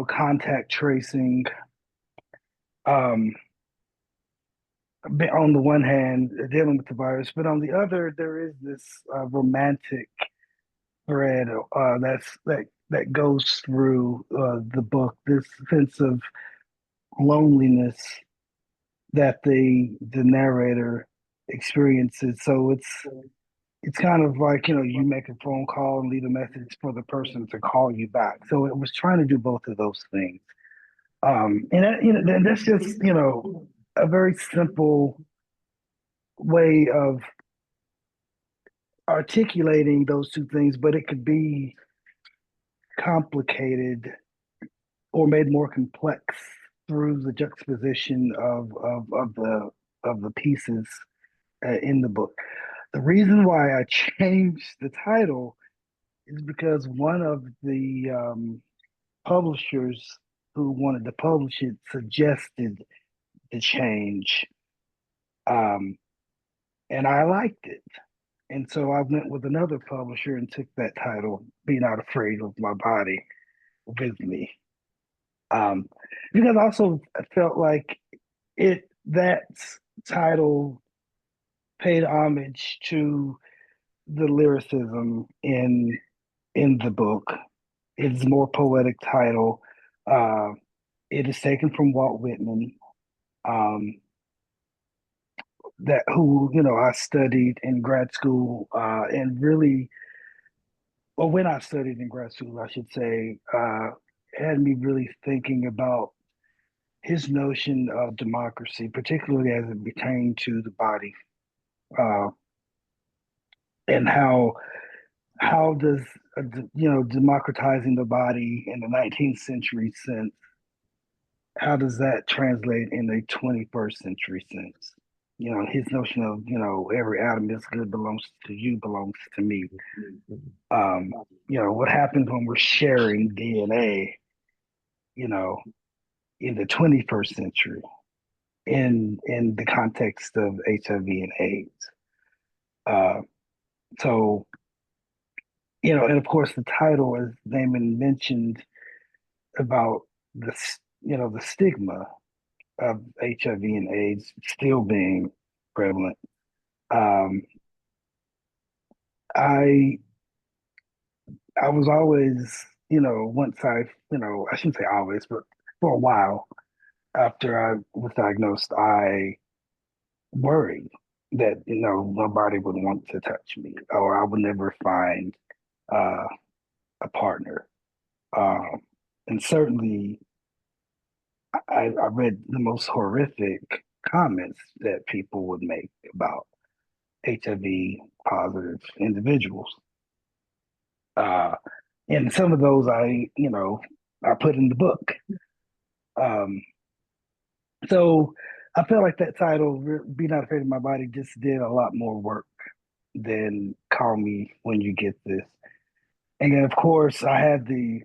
contact tracing. On the one hand, dealing with the virus, but on the other, there is this romantic thread that goes through the book. This sense of loneliness that the narrator experiences. So it's kind of like you make a phone call and leave a message for the person to call you back. So it was trying to do both of those things. And that's just a very simple way of articulating those two things, but it could be complicated or made more complex through the juxtaposition of the pieces in the book. The reason why I changed the title is because one of the publishers who wanted to publish it suggested the change, and I liked it. And so I went with another publisher and took that title, Be Not Afraid of My Body, with me. Because I also felt like that title paid homage to the lyricism in the book. It's a more poetic title. It is taken from Walt Whitman, who I studied in grad school, and really, well, when I studied in grad school, I should say, had me really thinking about his notion of democracy, particularly as it pertained to the body, and how does democratizing the body in the 19th century sense, how does that translate in a 21st century sense? His notion of every atom that's good belongs to you, belongs to me. What happens when we're sharing DNA? In the 21st century, in the context of HIV and AIDS. So, and of course the title, as Damon mentioned, about the stigma of HIV and AIDS still being prevalent. I was always, once I shouldn't say always, but for a while after I was diagnosed, I worried that nobody would want to touch me, or I would never find a partner. And certainly, I read the most horrific comments that people would make about HIV positive individuals. And some of those I put in the book. So I felt like that title, Be Not Afraid of My Body, just did a lot more work than Call Me When You Get This. And then, of course, I had the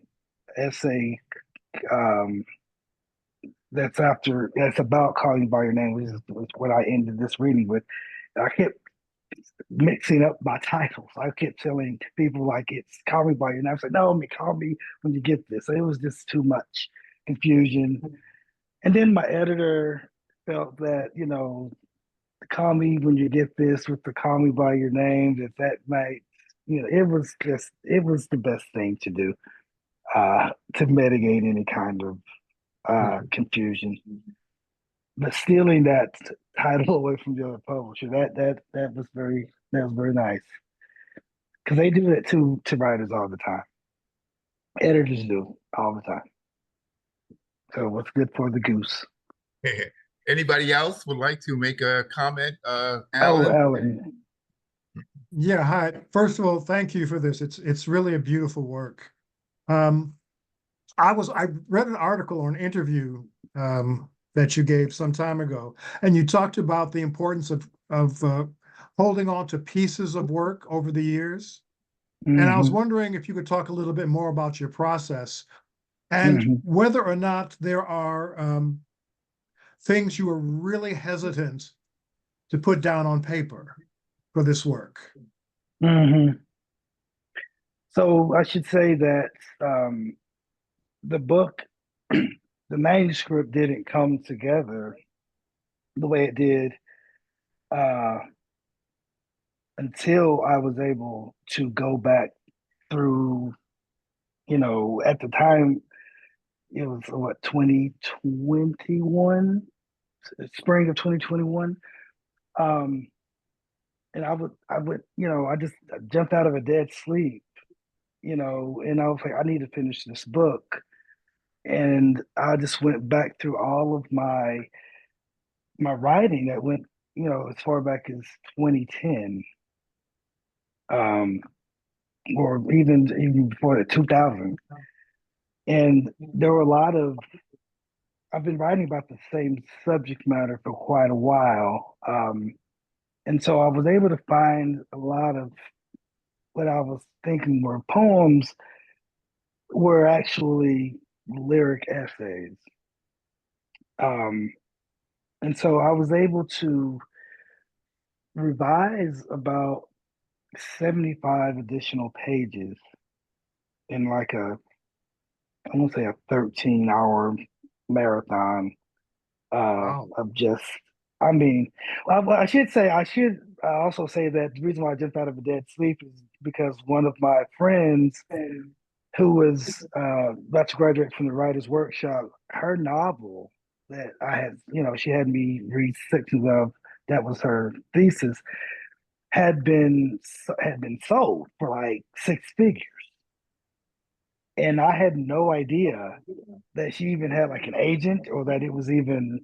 essay um, that's about calling you by your name, which is what I ended this reading with. I kept mixing up my titles. I kept telling people like it's Call Me by Your Name. I was like, no, I mean, Call Me When You Get This. So it was just too much confusion. And then my editor felt that, Call Me When You Get This with the Call Me by Your Name, that might, it was the best thing to do to mitigate any kind of confusion. But stealing that title away from the other publisher, that was very nice. Because they do that to writers all the time. Editors do all the time. So what's good for the goose? Anybody else would like to make a comment? Oh, Alan? Alan. Yeah, hi. First of all, thank you for this. It's really a beautiful work. I read an article or an interview that you gave some time ago, and you talked about the importance of holding on to pieces of work over the years. And I was Mhm, wondering if you could talk a little bit more about your process and mhm. whether or not there are things you are really hesitant to put down on paper for this work. So I should say that the book, the manuscript didn't come together the way it did uh, until I was able to go back through, at the time it was what, 2021, spring of 2021. Um, and I just jumped out of a dead sleep, and I was like, I need to finish this book. And I just went back through all of my writing that went, as far back as 2010, or even before the 2000s. And there were a lot of I've been writing about the same subject matter for quite a while. And so I was able to find a lot of what I was thinking were poems were actually lyric essays. Um, and so I was able to revise about 75 additional pages in like I won't say a 13-hour marathon Wow. of just, I should also say that the reason why I jumped out of a dead sleep is because one of my friends who was about to graduate from the writer's workshop, her novel that I had, she had me read sections of, that was her thesis, had been sold for like six figures. And I had no idea that she even had like an agent or that it was even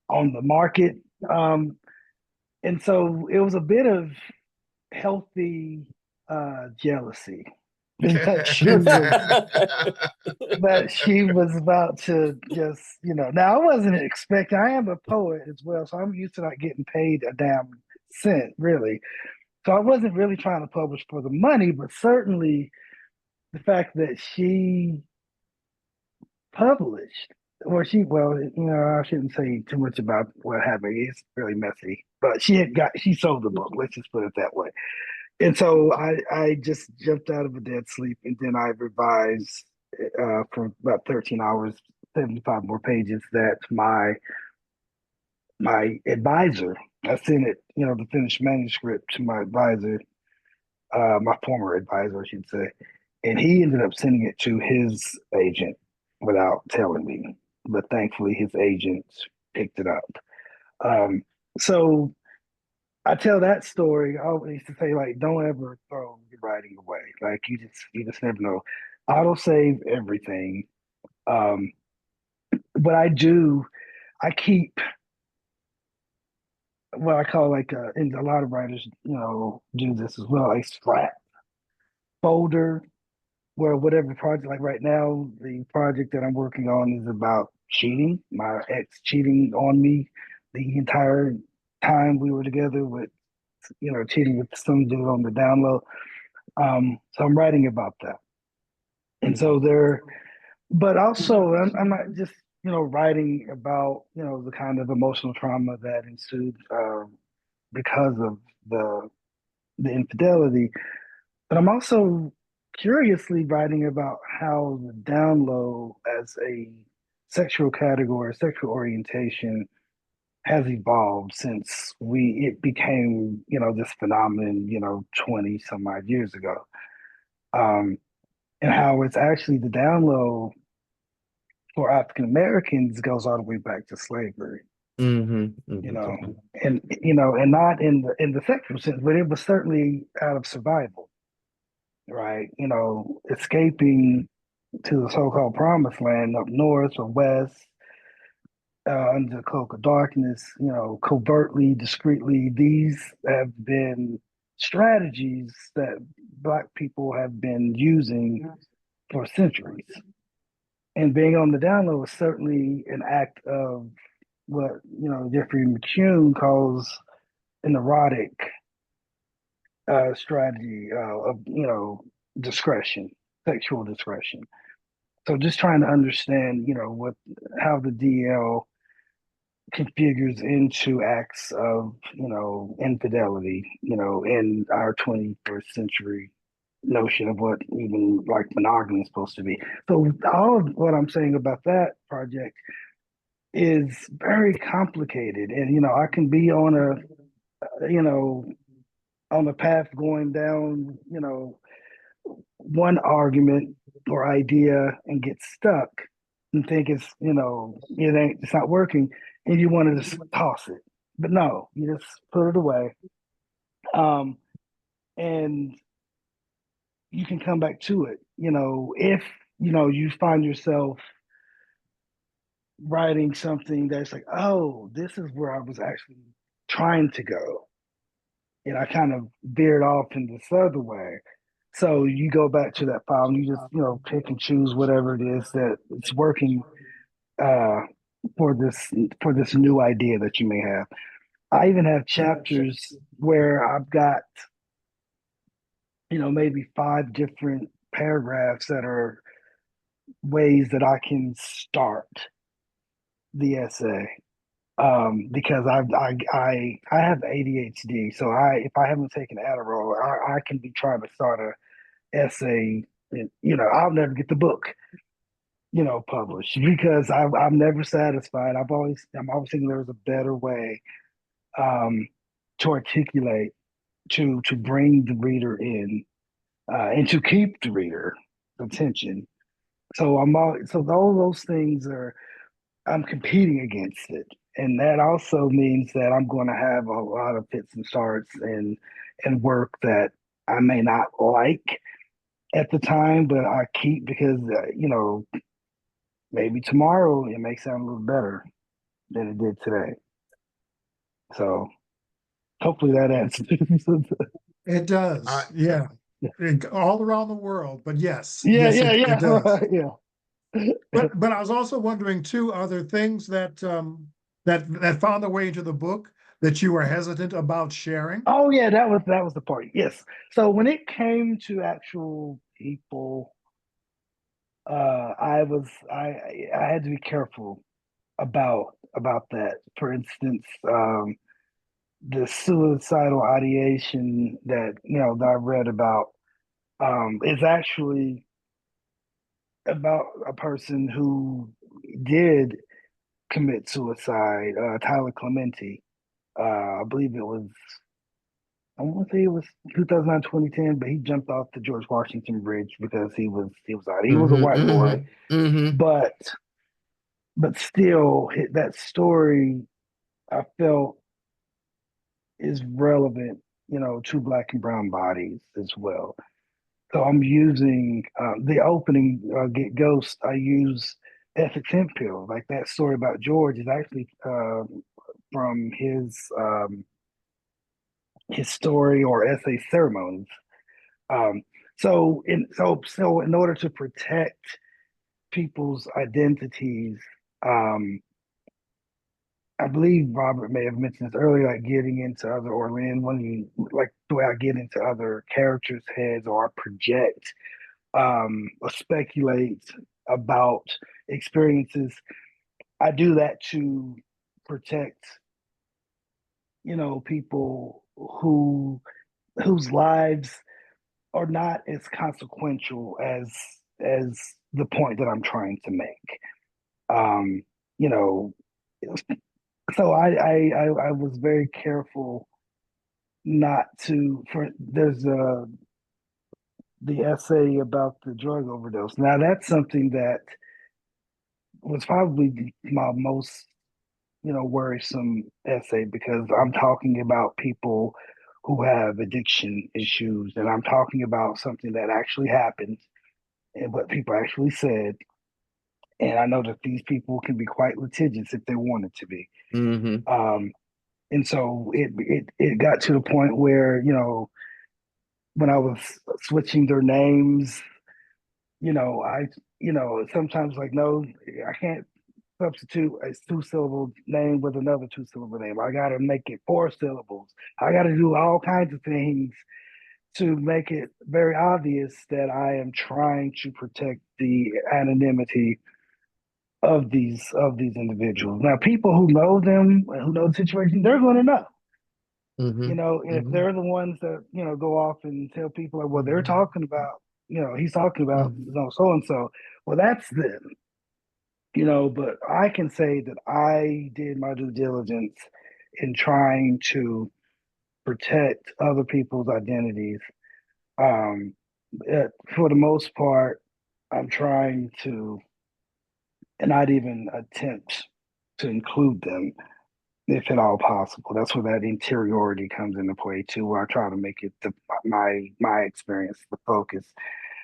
on the market. Um, and so it was a bit of healthy jealousy that she was about to just, now I wasn't expecting, I am a poet as well, so I'm used to not getting paid a damn cent, really. So I wasn't really trying to publish for the money, but certainly the fact that she published, I shouldn't say too much about what happened. It's really messy, but she sold the book. Let's just put it that way. And so I just jumped out of a dead sleep, and then I revised for about 13 hours, 75 more pages that my advisor, I sent it, the finished manuscript to my advisor, my former advisor, I should say, and he ended up sending it to his agent without telling me. But thankfully, his agent picked it up. So I tell that story. I always used to say, like, don't ever throw your writing away. Like, you just never know. Autosave everything. Um, but I keep what I call like, and a lot of writers, do this as well, a scrap folder where whatever project, like right now, the project that I'm working on is about cheating, my ex cheating on me the entire time we were together with, cheating with some dude on the down low. So I'm writing about that. And so but also I'm not just, writing about, the kind of emotional trauma that ensued because of the infidelity, but I'm also curiously writing about how the down low as a sexual category, sexual orientation has evolved since it became, this phenomenon, 20 some odd years ago. And how it's actually the down low for African Americans goes all the way back to slavery. Mm-hmm. You know, and not in the sexual sense, but it was certainly out of survival, right? Escaping to the so-called promised land up north or west, under the cloak of darkness, covertly, discreetly. These have been strategies that Black people have been using for centuries. And being on the down low is certainly an act of what, Jeffrey McCune calls an erotic strategy of, discretion, sexual discretion. So just trying to understand, how the DL configures into acts of, infidelity, in our 21st century notion of what even like monogamy is supposed to be. So all of what I'm saying about that project is very complicated. And, I can be on a path going down, one argument or idea and get stuck and think it's not working, and you want to just toss it. But no, you just put it away. And you can come back to it, if you find yourself writing something that's like, oh, this is where I was actually trying to go. And I kind of veered off in this other way. So you go back to that file and you just, pick and choose whatever it is that it's working uh, for this new idea that you may have. I even have chapters where I've got, maybe 5 different paragraphs that are ways that I can start the essay. Because I have ADHD, so if I haven't taken Adderall, I can be trying to start a essay, and I'll never get the book, published because I'm never satisfied. I'm always thinking there's a better way to articulate, to bring the reader in, and to keep the reader attention. So all those things I'm competing against it. And that also means that I'm going to have a lot of fits and starts and work that I may not like at the time, but I keep because, maybe tomorrow it may sound a little better than it did today. So hopefully that answers. It does, I- yeah. All around the world, but yes. Yeah, yes, yeah, it does. yeah. But I was also wondering too, other things that that found their way into the book that you were hesitant about sharing. Oh yeah, that was the part. Yes. So when it came to actual people, I had to be careful about that. For instance, the suicidal ideation that that I read about is actually about a person who did commit suicide, Tyler Clementi. I believe it was, I want to say it was 2009, 2010, but he jumped off the George Washington Bridge because he was out. He was a white boy, but still, that story I felt is relevant, to Black and brown bodies as well. So I'm using the opening, Get Ghost. I use Essex Hemphill. Like that story about George is actually from his story or essay ceremonies. So in order to protect people's identities, I I believe Robert may have mentioned this earlier, like getting into other, or Lynn, when you like the way I get into other characters' heads or I project or speculate about experiences. I do that to protect, people whose lives are not as consequential as the point that I'm trying to make. Um, you know, so I was very careful not to. For there's the essay about the drug overdose. Now that's something that was probably my most worrisome essay because I'm talking about people who have addiction issues and I'm talking about something that actually happened and what people actually said. And I know that these people can be quite litigious if they wanted to be. Mm-hmm. And so it got to the point where, when I was switching their names, I sometimes like, no, I can't substitute a two-syllable name with another two-syllable name. I got to make it 4 syllables. I got to do all kinds of things to make it very obvious that I am trying to protect the anonymity of these individuals. Now, people who know them, who know the situation, they're going to know. Mm-hmm. And if they're the ones that go off and tell people like, well, they're talking about, he's talking about so and so. Well, that's them. But I can say that I did my due diligence in trying to protect other people's identities. Um, for the most part, I'm trying to not even attempt to include them if at all possible. That's where that interiority comes into play too, where I try to make it my experience the focus.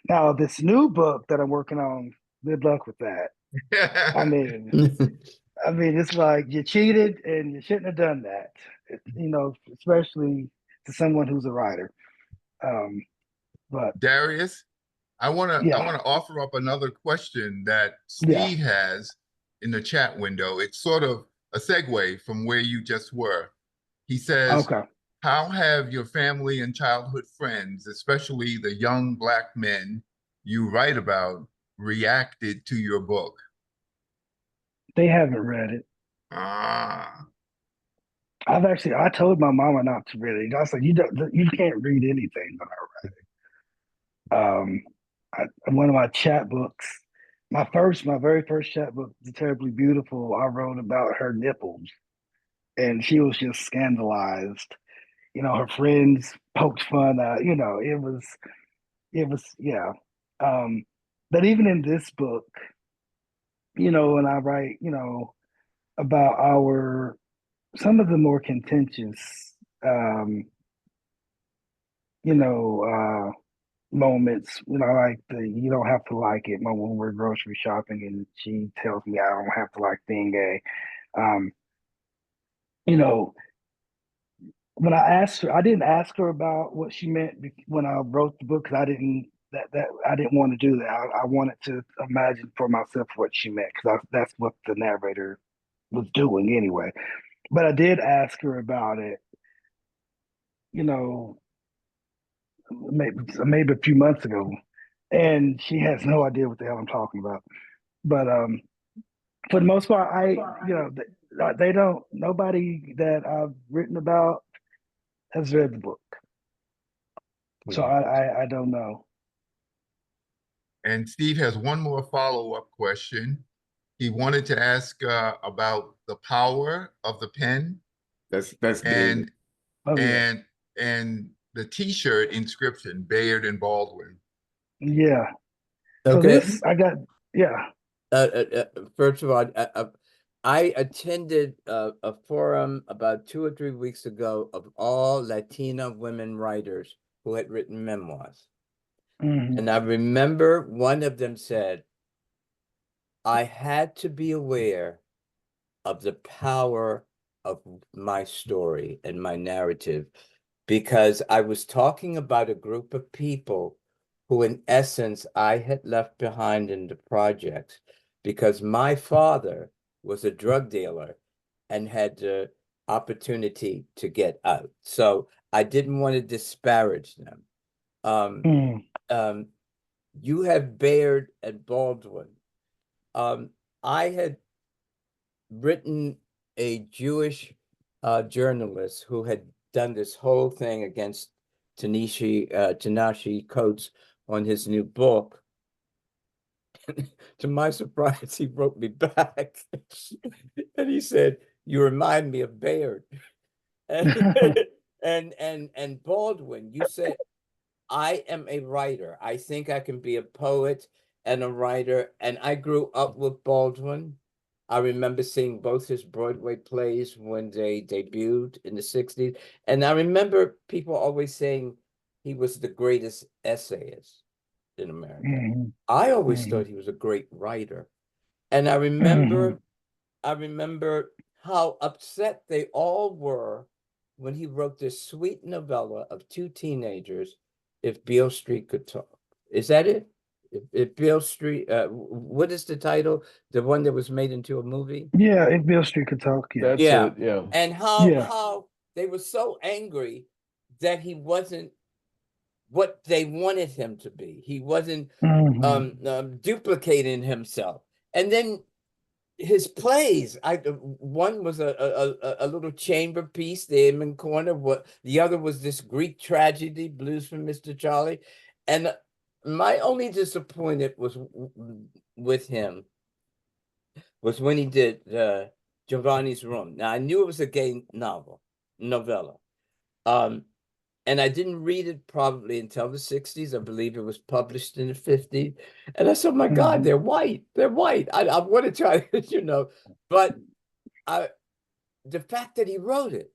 Now, this new book that I'm working on, good luck with that. I mean, it's like you cheated and you shouldn't have done that. Especially to someone who's a writer. But Darius, I wanna yeah, offer up another question that yeah, Steve has in the chat window. It's sort of a segue from where you just were. He says, okay. how have your family and childhood friends, especially the young Black men you write about, reacted to your book? They haven't read it. Ah, I told my mama not to read it. I said, you can't read anything that I read. One of my chapbooks, my very first chapbook, The Terribly Beautiful, I wrote about her nipples, and she was just scandalized. Her friends poked fun at. Yeah. Um, but even in this book, when I write, about some of the more contentious, um, you know, uh, moments, like the you don't have to like it when we're grocery shopping and she tells me I don't have to like being gay. Um, you know, when I asked her, I didn't ask her about what she meant when I wrote the book because I didn't want to do that. I wanted to imagine for myself what she meant because that's what the narrator was doing anyway. But I did ask her about it, you know, maybe a few months ago, and she has no idea what the hell I'm talking about. But for the most part, they don't. Nobody that I've written about has read the book, so I don't know. and Steve has one more follow-up question. He wanted to ask about the power of the pen That's David. and Oh yeah, and the T-shirt inscription, Bayard and Baldwin. yeah. So Okay. this I got. Yeah. First of all, I attended a forum about 2 or 3 weeks ago of all Latina women writers who had written memoirs. Mhm. And I remember one of them said, I had to be aware of the power of my story and my narrative because I was talking about a group of people who, in essence, I had left behind in the project because my father was a drug dealer and had the opportunity to get out. So I didn't want to disparage them. Mm, You have Bayard and Baldwin. I had written a Jewish journalist who had done this whole thing against Ta-Nehisi Coates on his new book. To my surprise, he wrote me back and he said, "You remind me of Bayard." And Baldwin, you said, "I am a writer. I think I can be a poet and a writer." And I grew up with Baldwin. I remember seeing both his Broadway plays when they debuted in the 60s. And I remember people always saying he was the greatest essayist in America. mhm, I always mhm, thought he was a great writer. And I mhm. remember how upset they all were when he wrote this sweet novella of two teenagers, If Beale Street Could Talk. Is that it? If Beale Street, what is the title? The one that was made into a movie? Yeah, if Bill Street could talk, yeah. That's Yeah. it. Yeah. And Yeah. how they were so angry that he wasn't what they wanted him to be. He wasn't duplicating himself. And then his plays, one was a little chamber piece, the Inman Corner. What the other was this Greek tragedy, Blues for Mr. Charlie. And my only disappointment was with him was when he did Giovanni's Room. Now I knew it was a gay novella. And I didn't read it probably until the 60s. I believe it was published in the 50s. And I said, my God, they're white. They're white. I want to try, but the fact that he wrote it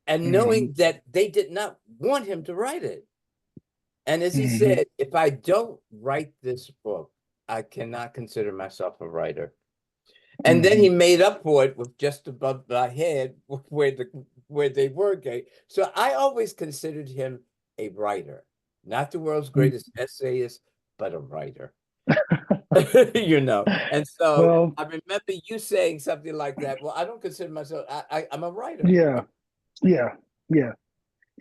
and knowing that they did not want him to write it. And as he said, if I don't write this book, I cannot consider myself a writer. And then he made up for it with Just Above My Head, where they were gay. So I always considered him a writer, not the world's greatest essayist, but a writer. And so Well, I remember you saying something like that. Well, I don't consider myself. I'm a writer. yeah, yeah, yeah.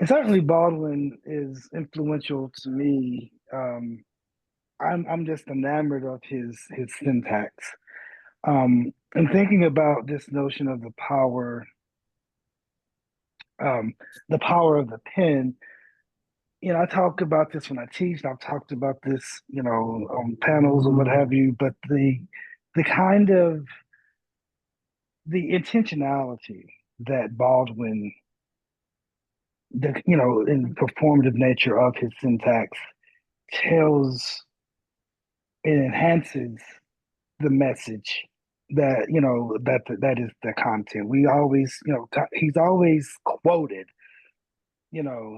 And certainly Baldwin is influential to me. I'm just enamored of his syntax. And thinking about this notion of the power of the pen. I talk about this when I teach. I've talked about this, on panels or what have you. But the kind of the intentionality that Baldwin, in performative nature of his syntax, tells and enhances the message that is the content. We always, he's always quoted,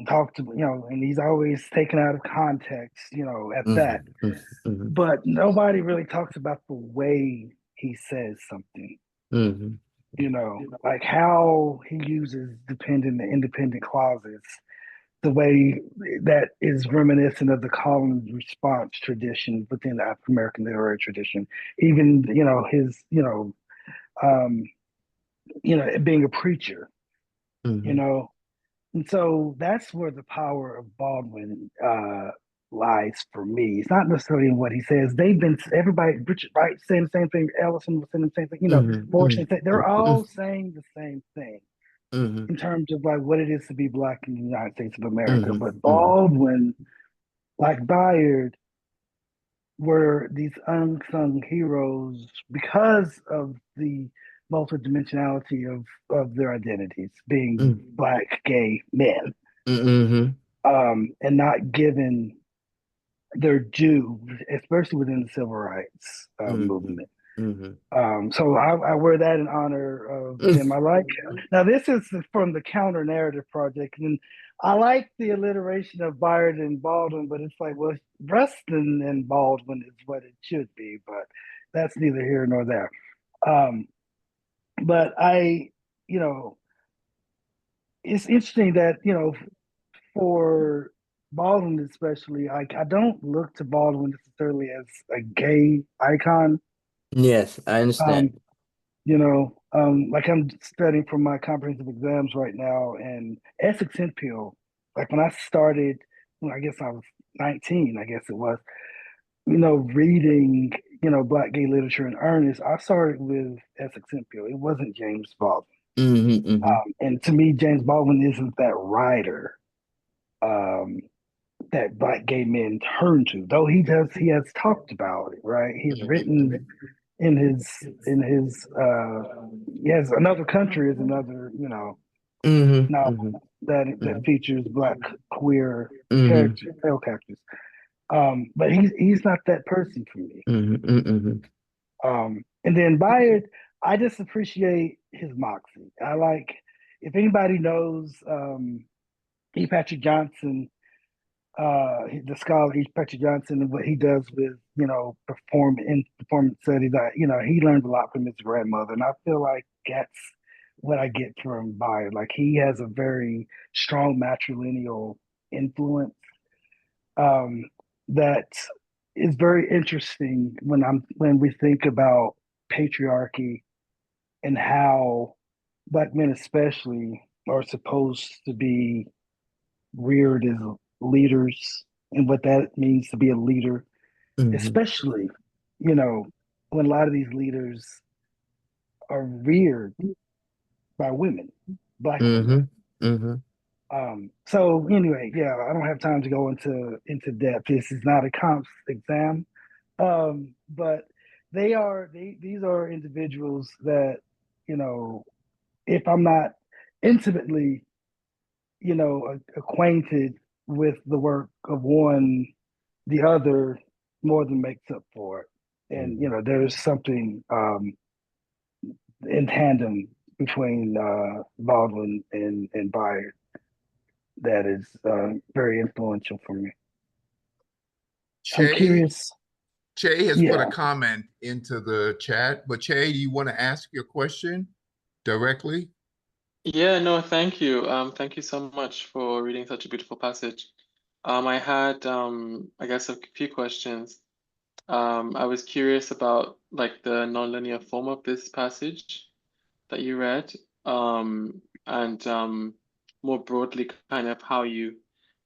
talked to, and he's always taken out of context, at that. But nobody really talks about the way he says something. Like how he uses dependent and independent clauses, the way that is reminiscent of the call and response tradition within the African American literary tradition. Even his being a preacher, and so that's where the power of Baldwin lies for me. It's not necessarily in what he says. Everybody, Richard Wright saying the same thing. Ellison was saying the same thing. Morrison, they're all saying the same thing. In terms of like what it is to be Black in the United States of America. But Baldwin, like Bayard, were these unsung heroes because of the multidimensionality of their identities, being Black gay men, and not given their due, especially within the civil rights movement. So I wear that in honor of him. I like now this is from the Counter Narrative Project, and I like the alliteration of Bayard and Baldwin, but it's like, well, Rustin and Baldwin is what it should be, but that's neither here nor there. But it's interesting that for Baldwin especially, I don't look to Baldwin necessarily as a gay icon. Yes, I understand. Like I'm studying for my comprehensive exams right now, and Essex Hemphill, like when I started, when I guess I was 19, I guess it was, reading, Black gay literature in earnest, I started with Essex Hemphill. It wasn't James Baldwin. And to me, James Baldwin isn't that writer that Black gay men turn to, though he has talked about it, right? He's written in his yes, Another Country is another, novel that features Black queer characters, male characters. But he's not that person for me. And then Bayard, I just appreciate his moxie. I like, if anybody knows E. Patrick Johnson, the scholar E. Patrick Johnson, and what he does with performance studies, he learned a lot from his grandmother, and I feel like that's what I get from Bayard. Like, he has a very strong matrilineal influence that is very interesting when we think about patriarchy and how Black men especially are supposed to be reared as leaders, and what that means to be a leader, especially, when a lot of these leaders are reared by women, Black women. So anyway, yeah, I don't have time to go into depth. This is not a comps exam. But these are individuals that, if I'm not intimately, acquainted with the work of one, the other more than makes up for it. And there's something in tandem between Baldwin and Bayard that is very influential for me. I'm curious. Che has put Yeah. a comment into the chat, but Che, do you want to ask your question directly? Yeah, no, thank you. Thank you so much for reading such a beautiful passage. I had, I guess, a few questions. I was curious about like the nonlinear form of this passage that you read, and more broadly, kind of how you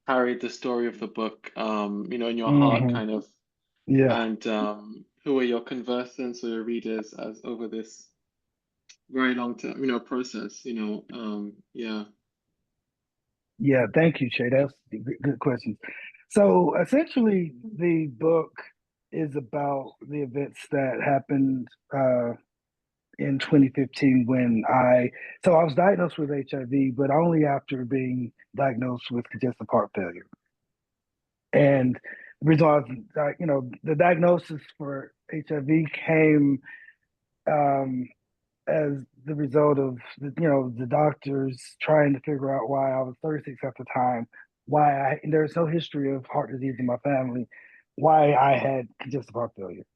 carried the story of the book, in your heart, kind of, Yeah. and who are your conversants or your readers as over this very long term, process, yeah. Yeah, thank you, Shay. That's a good question. So essentially, the book is about the events that happened in 2015 when I was diagnosed with HIV, but only after being diagnosed with congestive heart failure. And the reason why the diagnosis for HIV came as the result of the doctors trying to figure out why I was 36 at the time, and there's no history of heart disease in my family, why I had congestive heart failure.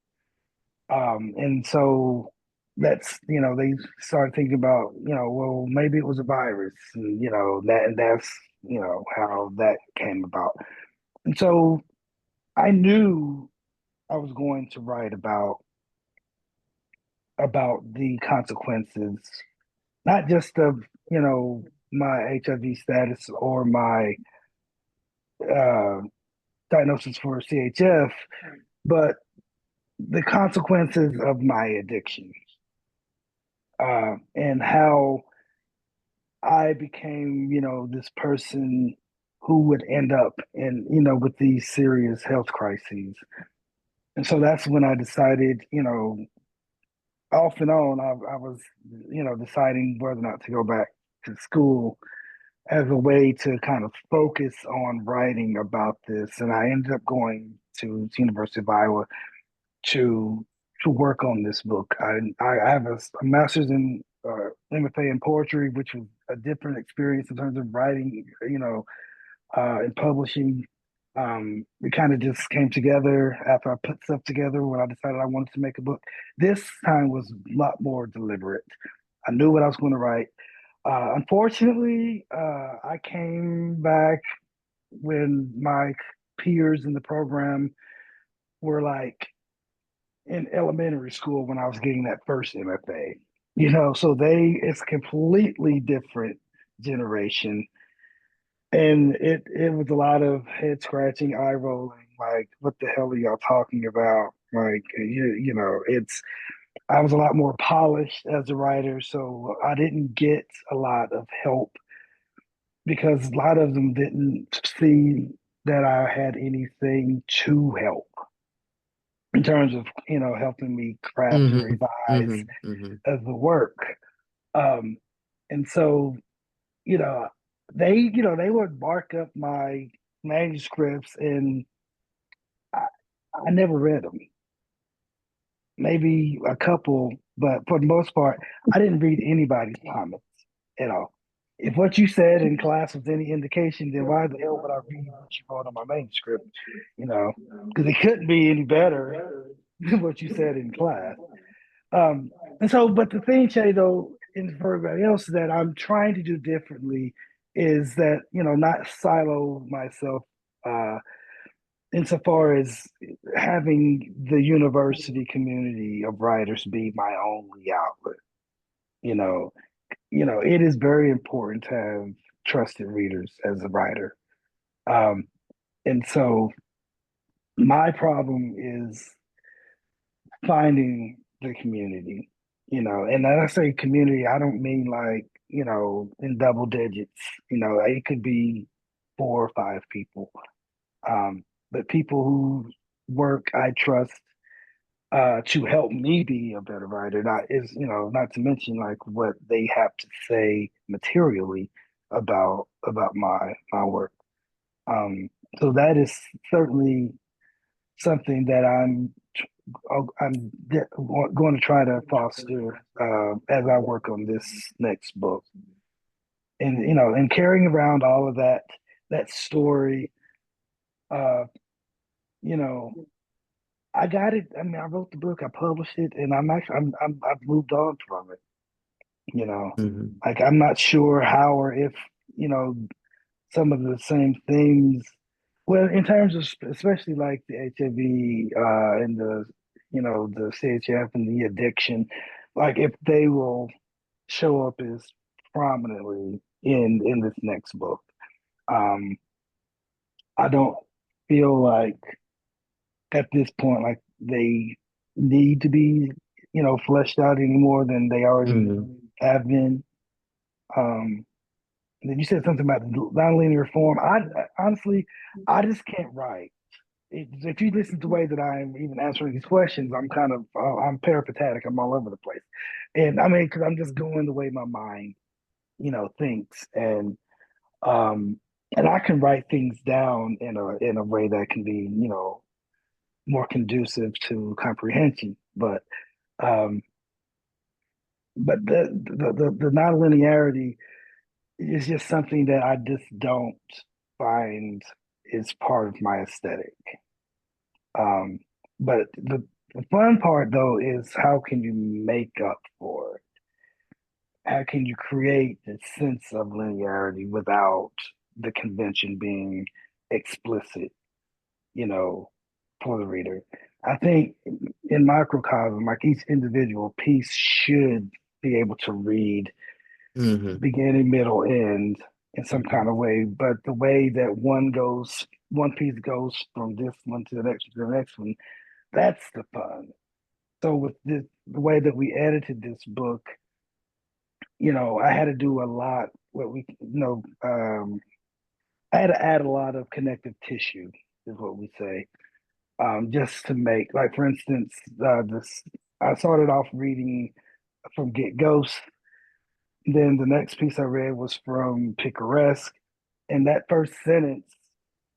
And so that's, they started thinking about, well, maybe it was a virus, and that's how that came about. And so I knew I was going to write about the consequences, not just of my HIV status or my diagnosis for CHF, but the consequences of my addiction, and how I became this person who would end up in with these serious health crises. And so that's when I decided, off and on, I was deciding whether or not to go back to school as a way to kind of focus on writing about this. And I ended up going to University of Iowa to work on this book. I have a master's in MFA in poetry, which was a different experience in terms of writing, and publishing. We kind of just came together after I put stuff together when I decided I wanted to make a book. This time was a lot more deliberate. I knew what I was going to write. Unfortunately, I came back when my peers in the program were like in elementary school when I was getting that first MFA. So it's completely different generation. And it was a lot of head scratching, eye rolling, like, what the hell are y'all talking about? Like, I was a lot more polished as a writer, so I didn't get a lot of help because a lot of them didn't see that I had anything to help in terms of, helping me craft and Mhm, revise mhm, mhm. the work. Um, and so, you know, they would mark up my manuscripts, and I, I never read them. Maybe a couple, but for the most part, I didn't read anybody's comments at all. If what you said in class was any indication, then why the hell would I read what you wrote on my manuscript? Because it couldn't be any better than what you said in class. And so, but the thing, Shay, though, and for everybody else, that I'm trying to do differently is that, not silo myself insofar as having the university community of writers be my only outlet. You know, it is very important to have trusted readers as a writer. Um, and so my problem is finding the community, and when I say community, I don't mean like, in double digits, it could be 4 or 5 people. But people who work I trust to help me be a better writer, not to mention like what they have to say materially about my work. Um, so that is certainly something that going to try to foster as I work on this next book, and and carrying around all of that story. Uh, you know, I got it. I mean, I wrote the book, I published it, and I've moved on from it. Mhm. Like, I'm not sure how or if some of the same things. Well, in terms of especially like the HIV and the CHF and the addiction, like if they will show up as prominently in this next book. Um, I don't feel like at this point like they need to be fleshed out any more than they already Mhm. have been. Um, and then you said something about nonlinear form. Honestly, I just can't write. If you listen to the way that I'm even answering these questions, I'm kind of I'm peripatetic. I'm all over the place, and I mean, because I'm just going the way my mind thinks, um, and I can write things down in a way that can be more conducive to comprehension. Um, but the nonlinearity is just something that I just don't find is part of my aesthetic. Um, but the fun part though is how can you make up for it? How can you create a sense of linearity without the convention being explicit, you know, for the reader? I think in microcosm, like each individual piece should be able to read Mhm. beginning, middle, end in some kind of way. But the way that one piece goes from this one to the next one, that's the fun. So with the way that we edited this book, I had to do a lot. I had to add a lot of connective tissue, is what we say, just to make, like, for instance, this. I started off reading from Get Ghost. Then the next piece I read was from Picaresque, and that first sentence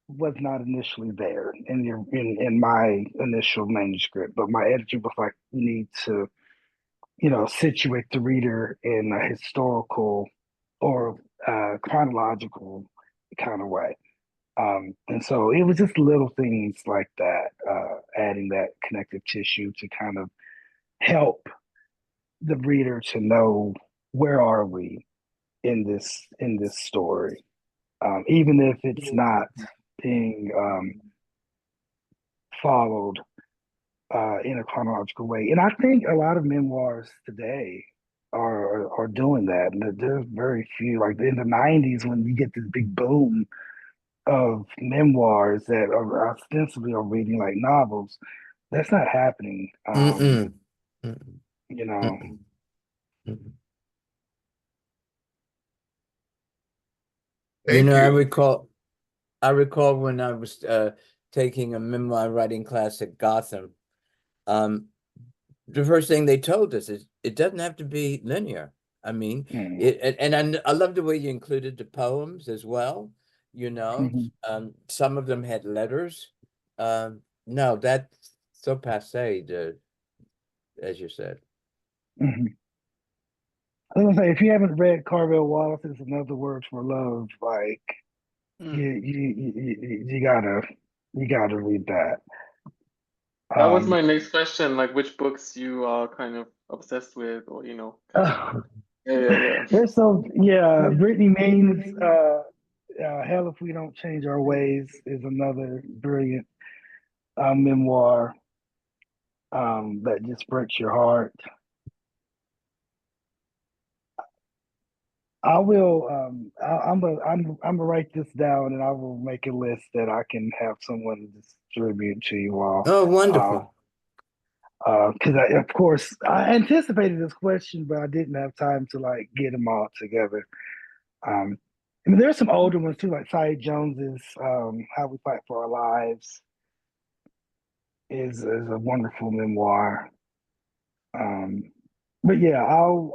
was not initially there in my initial manuscript, but my editor was like, "You need to, situate the reader in a historical or chronological kind of way." And so it was just little things like that, adding that connective tissue to kind of help the reader to know where are we in this story, even if it's not being followed in a chronological way. And I think a lot of memoirs today are doing that. And there's very few. Like in the '90s, when you get this big boom of memoirs that are ostensibly are reading like novels, that's not happening. Mm-mm. Mm-mm. You know. Mm-mm. Mm-mm. You Thank know, you. I recall when I was taking a memoir writing class at Gotham, the first thing they told us is it doesn't have to be linear. I mean, Mm, it and I love the way you included the poems as well. You know, mhm, some of them had letters. No, that's so passé, as you said. mhm. I was gonna say, if you haven't read Carvel Wallace, it's another word for love. Like Mm. you gotta read that. That was Um, my next question, like which books you are kind of obsessed with, or kind of. Yeah, there's so yeah. Brittany Means, "Hell If We Don't Change Our Ways" is another brilliant memoir that just breaks your heart. I will. I'm gonna write this down, and I will make a list that I can have someone distribute to you all. Oh, wonderful. Because of course, I anticipated this question, but I didn't have time to like get them all together. Um, I mean, there's some older ones too, like Saeed Jones's "How We Fight for Our Lives" is a wonderful memoir. Um, but yeah, I'll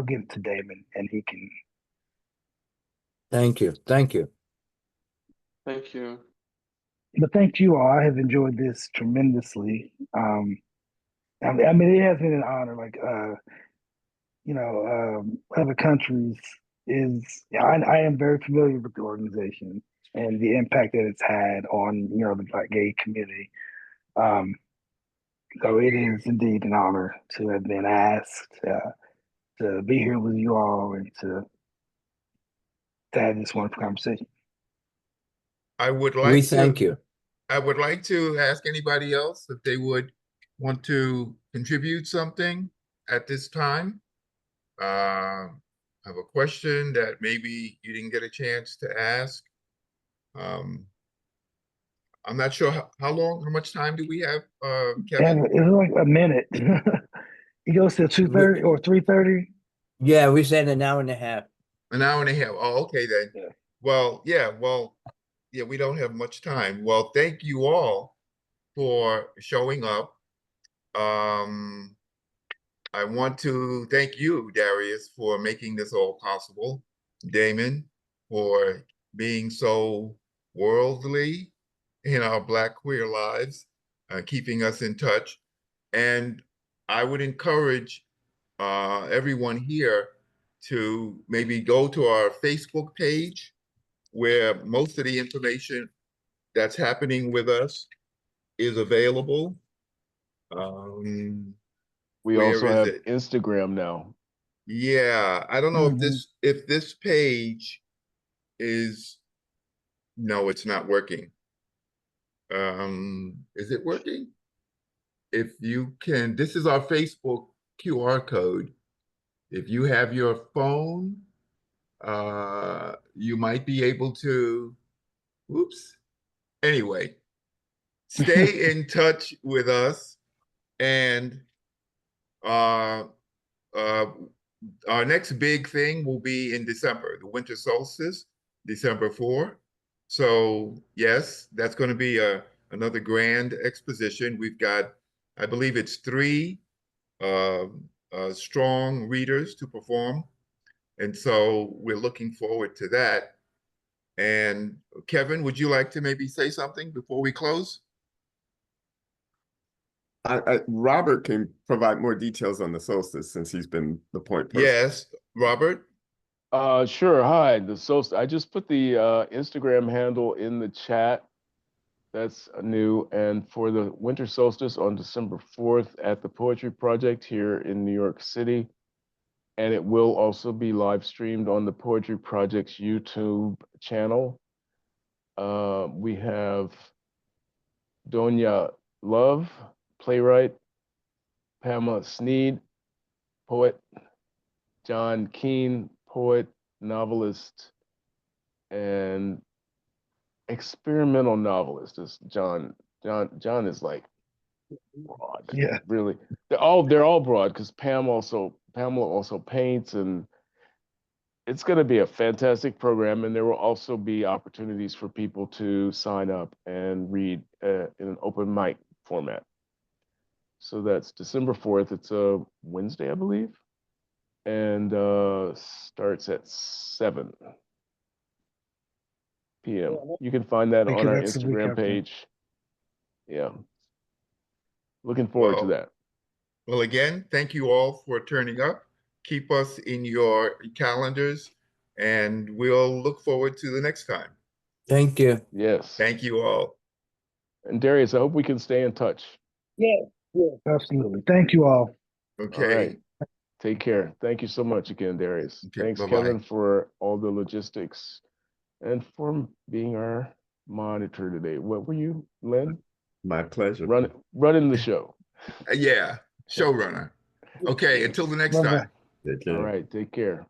give it to Damon, and he can. Thank you. Thank you. thank you. But thank you all. I have enjoyed this tremendously. I mean, it has been an honor. Like, other countries is. I am very familiar with the organization and the impact that it's had on the Black gay community. Um, so it is indeed an honor to have been asked to be here with you all and to have this wonderful conversation. I would We like thank to you. I would like to ask anybody else if they would want to contribute something at this time. I have a question that maybe you didn't get a chance to ask. Um, I'm not sure how much time do we have, Kevin? And it's like a minute. It goes to 2:30 or 3:30. Yeah, we said an hour and a half. An hour and a half. Oh, okay then. Yeah. Well, we don't have much time. Well, thank you all for showing up. Um, I want to thank you, Darius, for making this all possible. Damon, for being so worldly in our Black queer lives, keeping us in touch. And I would encourage everyone here to maybe go to our Facebook page where most of the information that's happening with us is available. We Where also is have it? Instagram now. Yeah, I don't know if Mhm. this page is, no, it's not working. Is it working? If you can, this is our Facebook QR code. If you have your phone, you might be able to, oops. Anyway, stay in touch with us and uh uh our next big thing will be in December, the winter solstice, December 4. So yes, that's going to be another grand exposition. We've got, I believe it's three uh, strong readers to perform. And so we're looking forward to that. And Kevin, would you like to maybe say something before we close? Robert can provide more details on the solstice since he's been the point person. Yes, Robert. Sure. Hi, the solstice. I just put the Instagram handle in the chat. That's new. And for the winter solstice on December 4th at the Poetry Project here in New York City. And it will also be live streamed on the Poetry Project's YouTube channel. We have Donya Love, playwright, Pamela Sneed, poet, John Keene, poet, novelist, and experimental novelist. Is John is like broad. Yeah. Really. They're all broad because Pamela also paints, and it's going to be a fantastic program, and there will also be opportunities for people to sign up and read in an open mic format. So that's December 4th. It's a Wednesday, I believe, and starts at 7 p.m. You can find that Thank on you. our That's the week Instagram after. page. Yeah. Looking forward to Well, that. Well, again, thank you all for turning up. Keep us in your calendars, and we'll look forward to the next time. Thank you. Yes. Thank you all. And Darius, I hope we can stay in touch. Yeah. Absolutely. Thank you all. Okay. All right. Take care. Thank you so much again, Darius. Okay, Thanks, bye-bye. Kevin, for all the logistics and for being our monitor today. What were you, Len? My pleasure. Running the show. Yeah, showrunner. Okay, until the next Bye-bye. time. Take care. All right. Take care.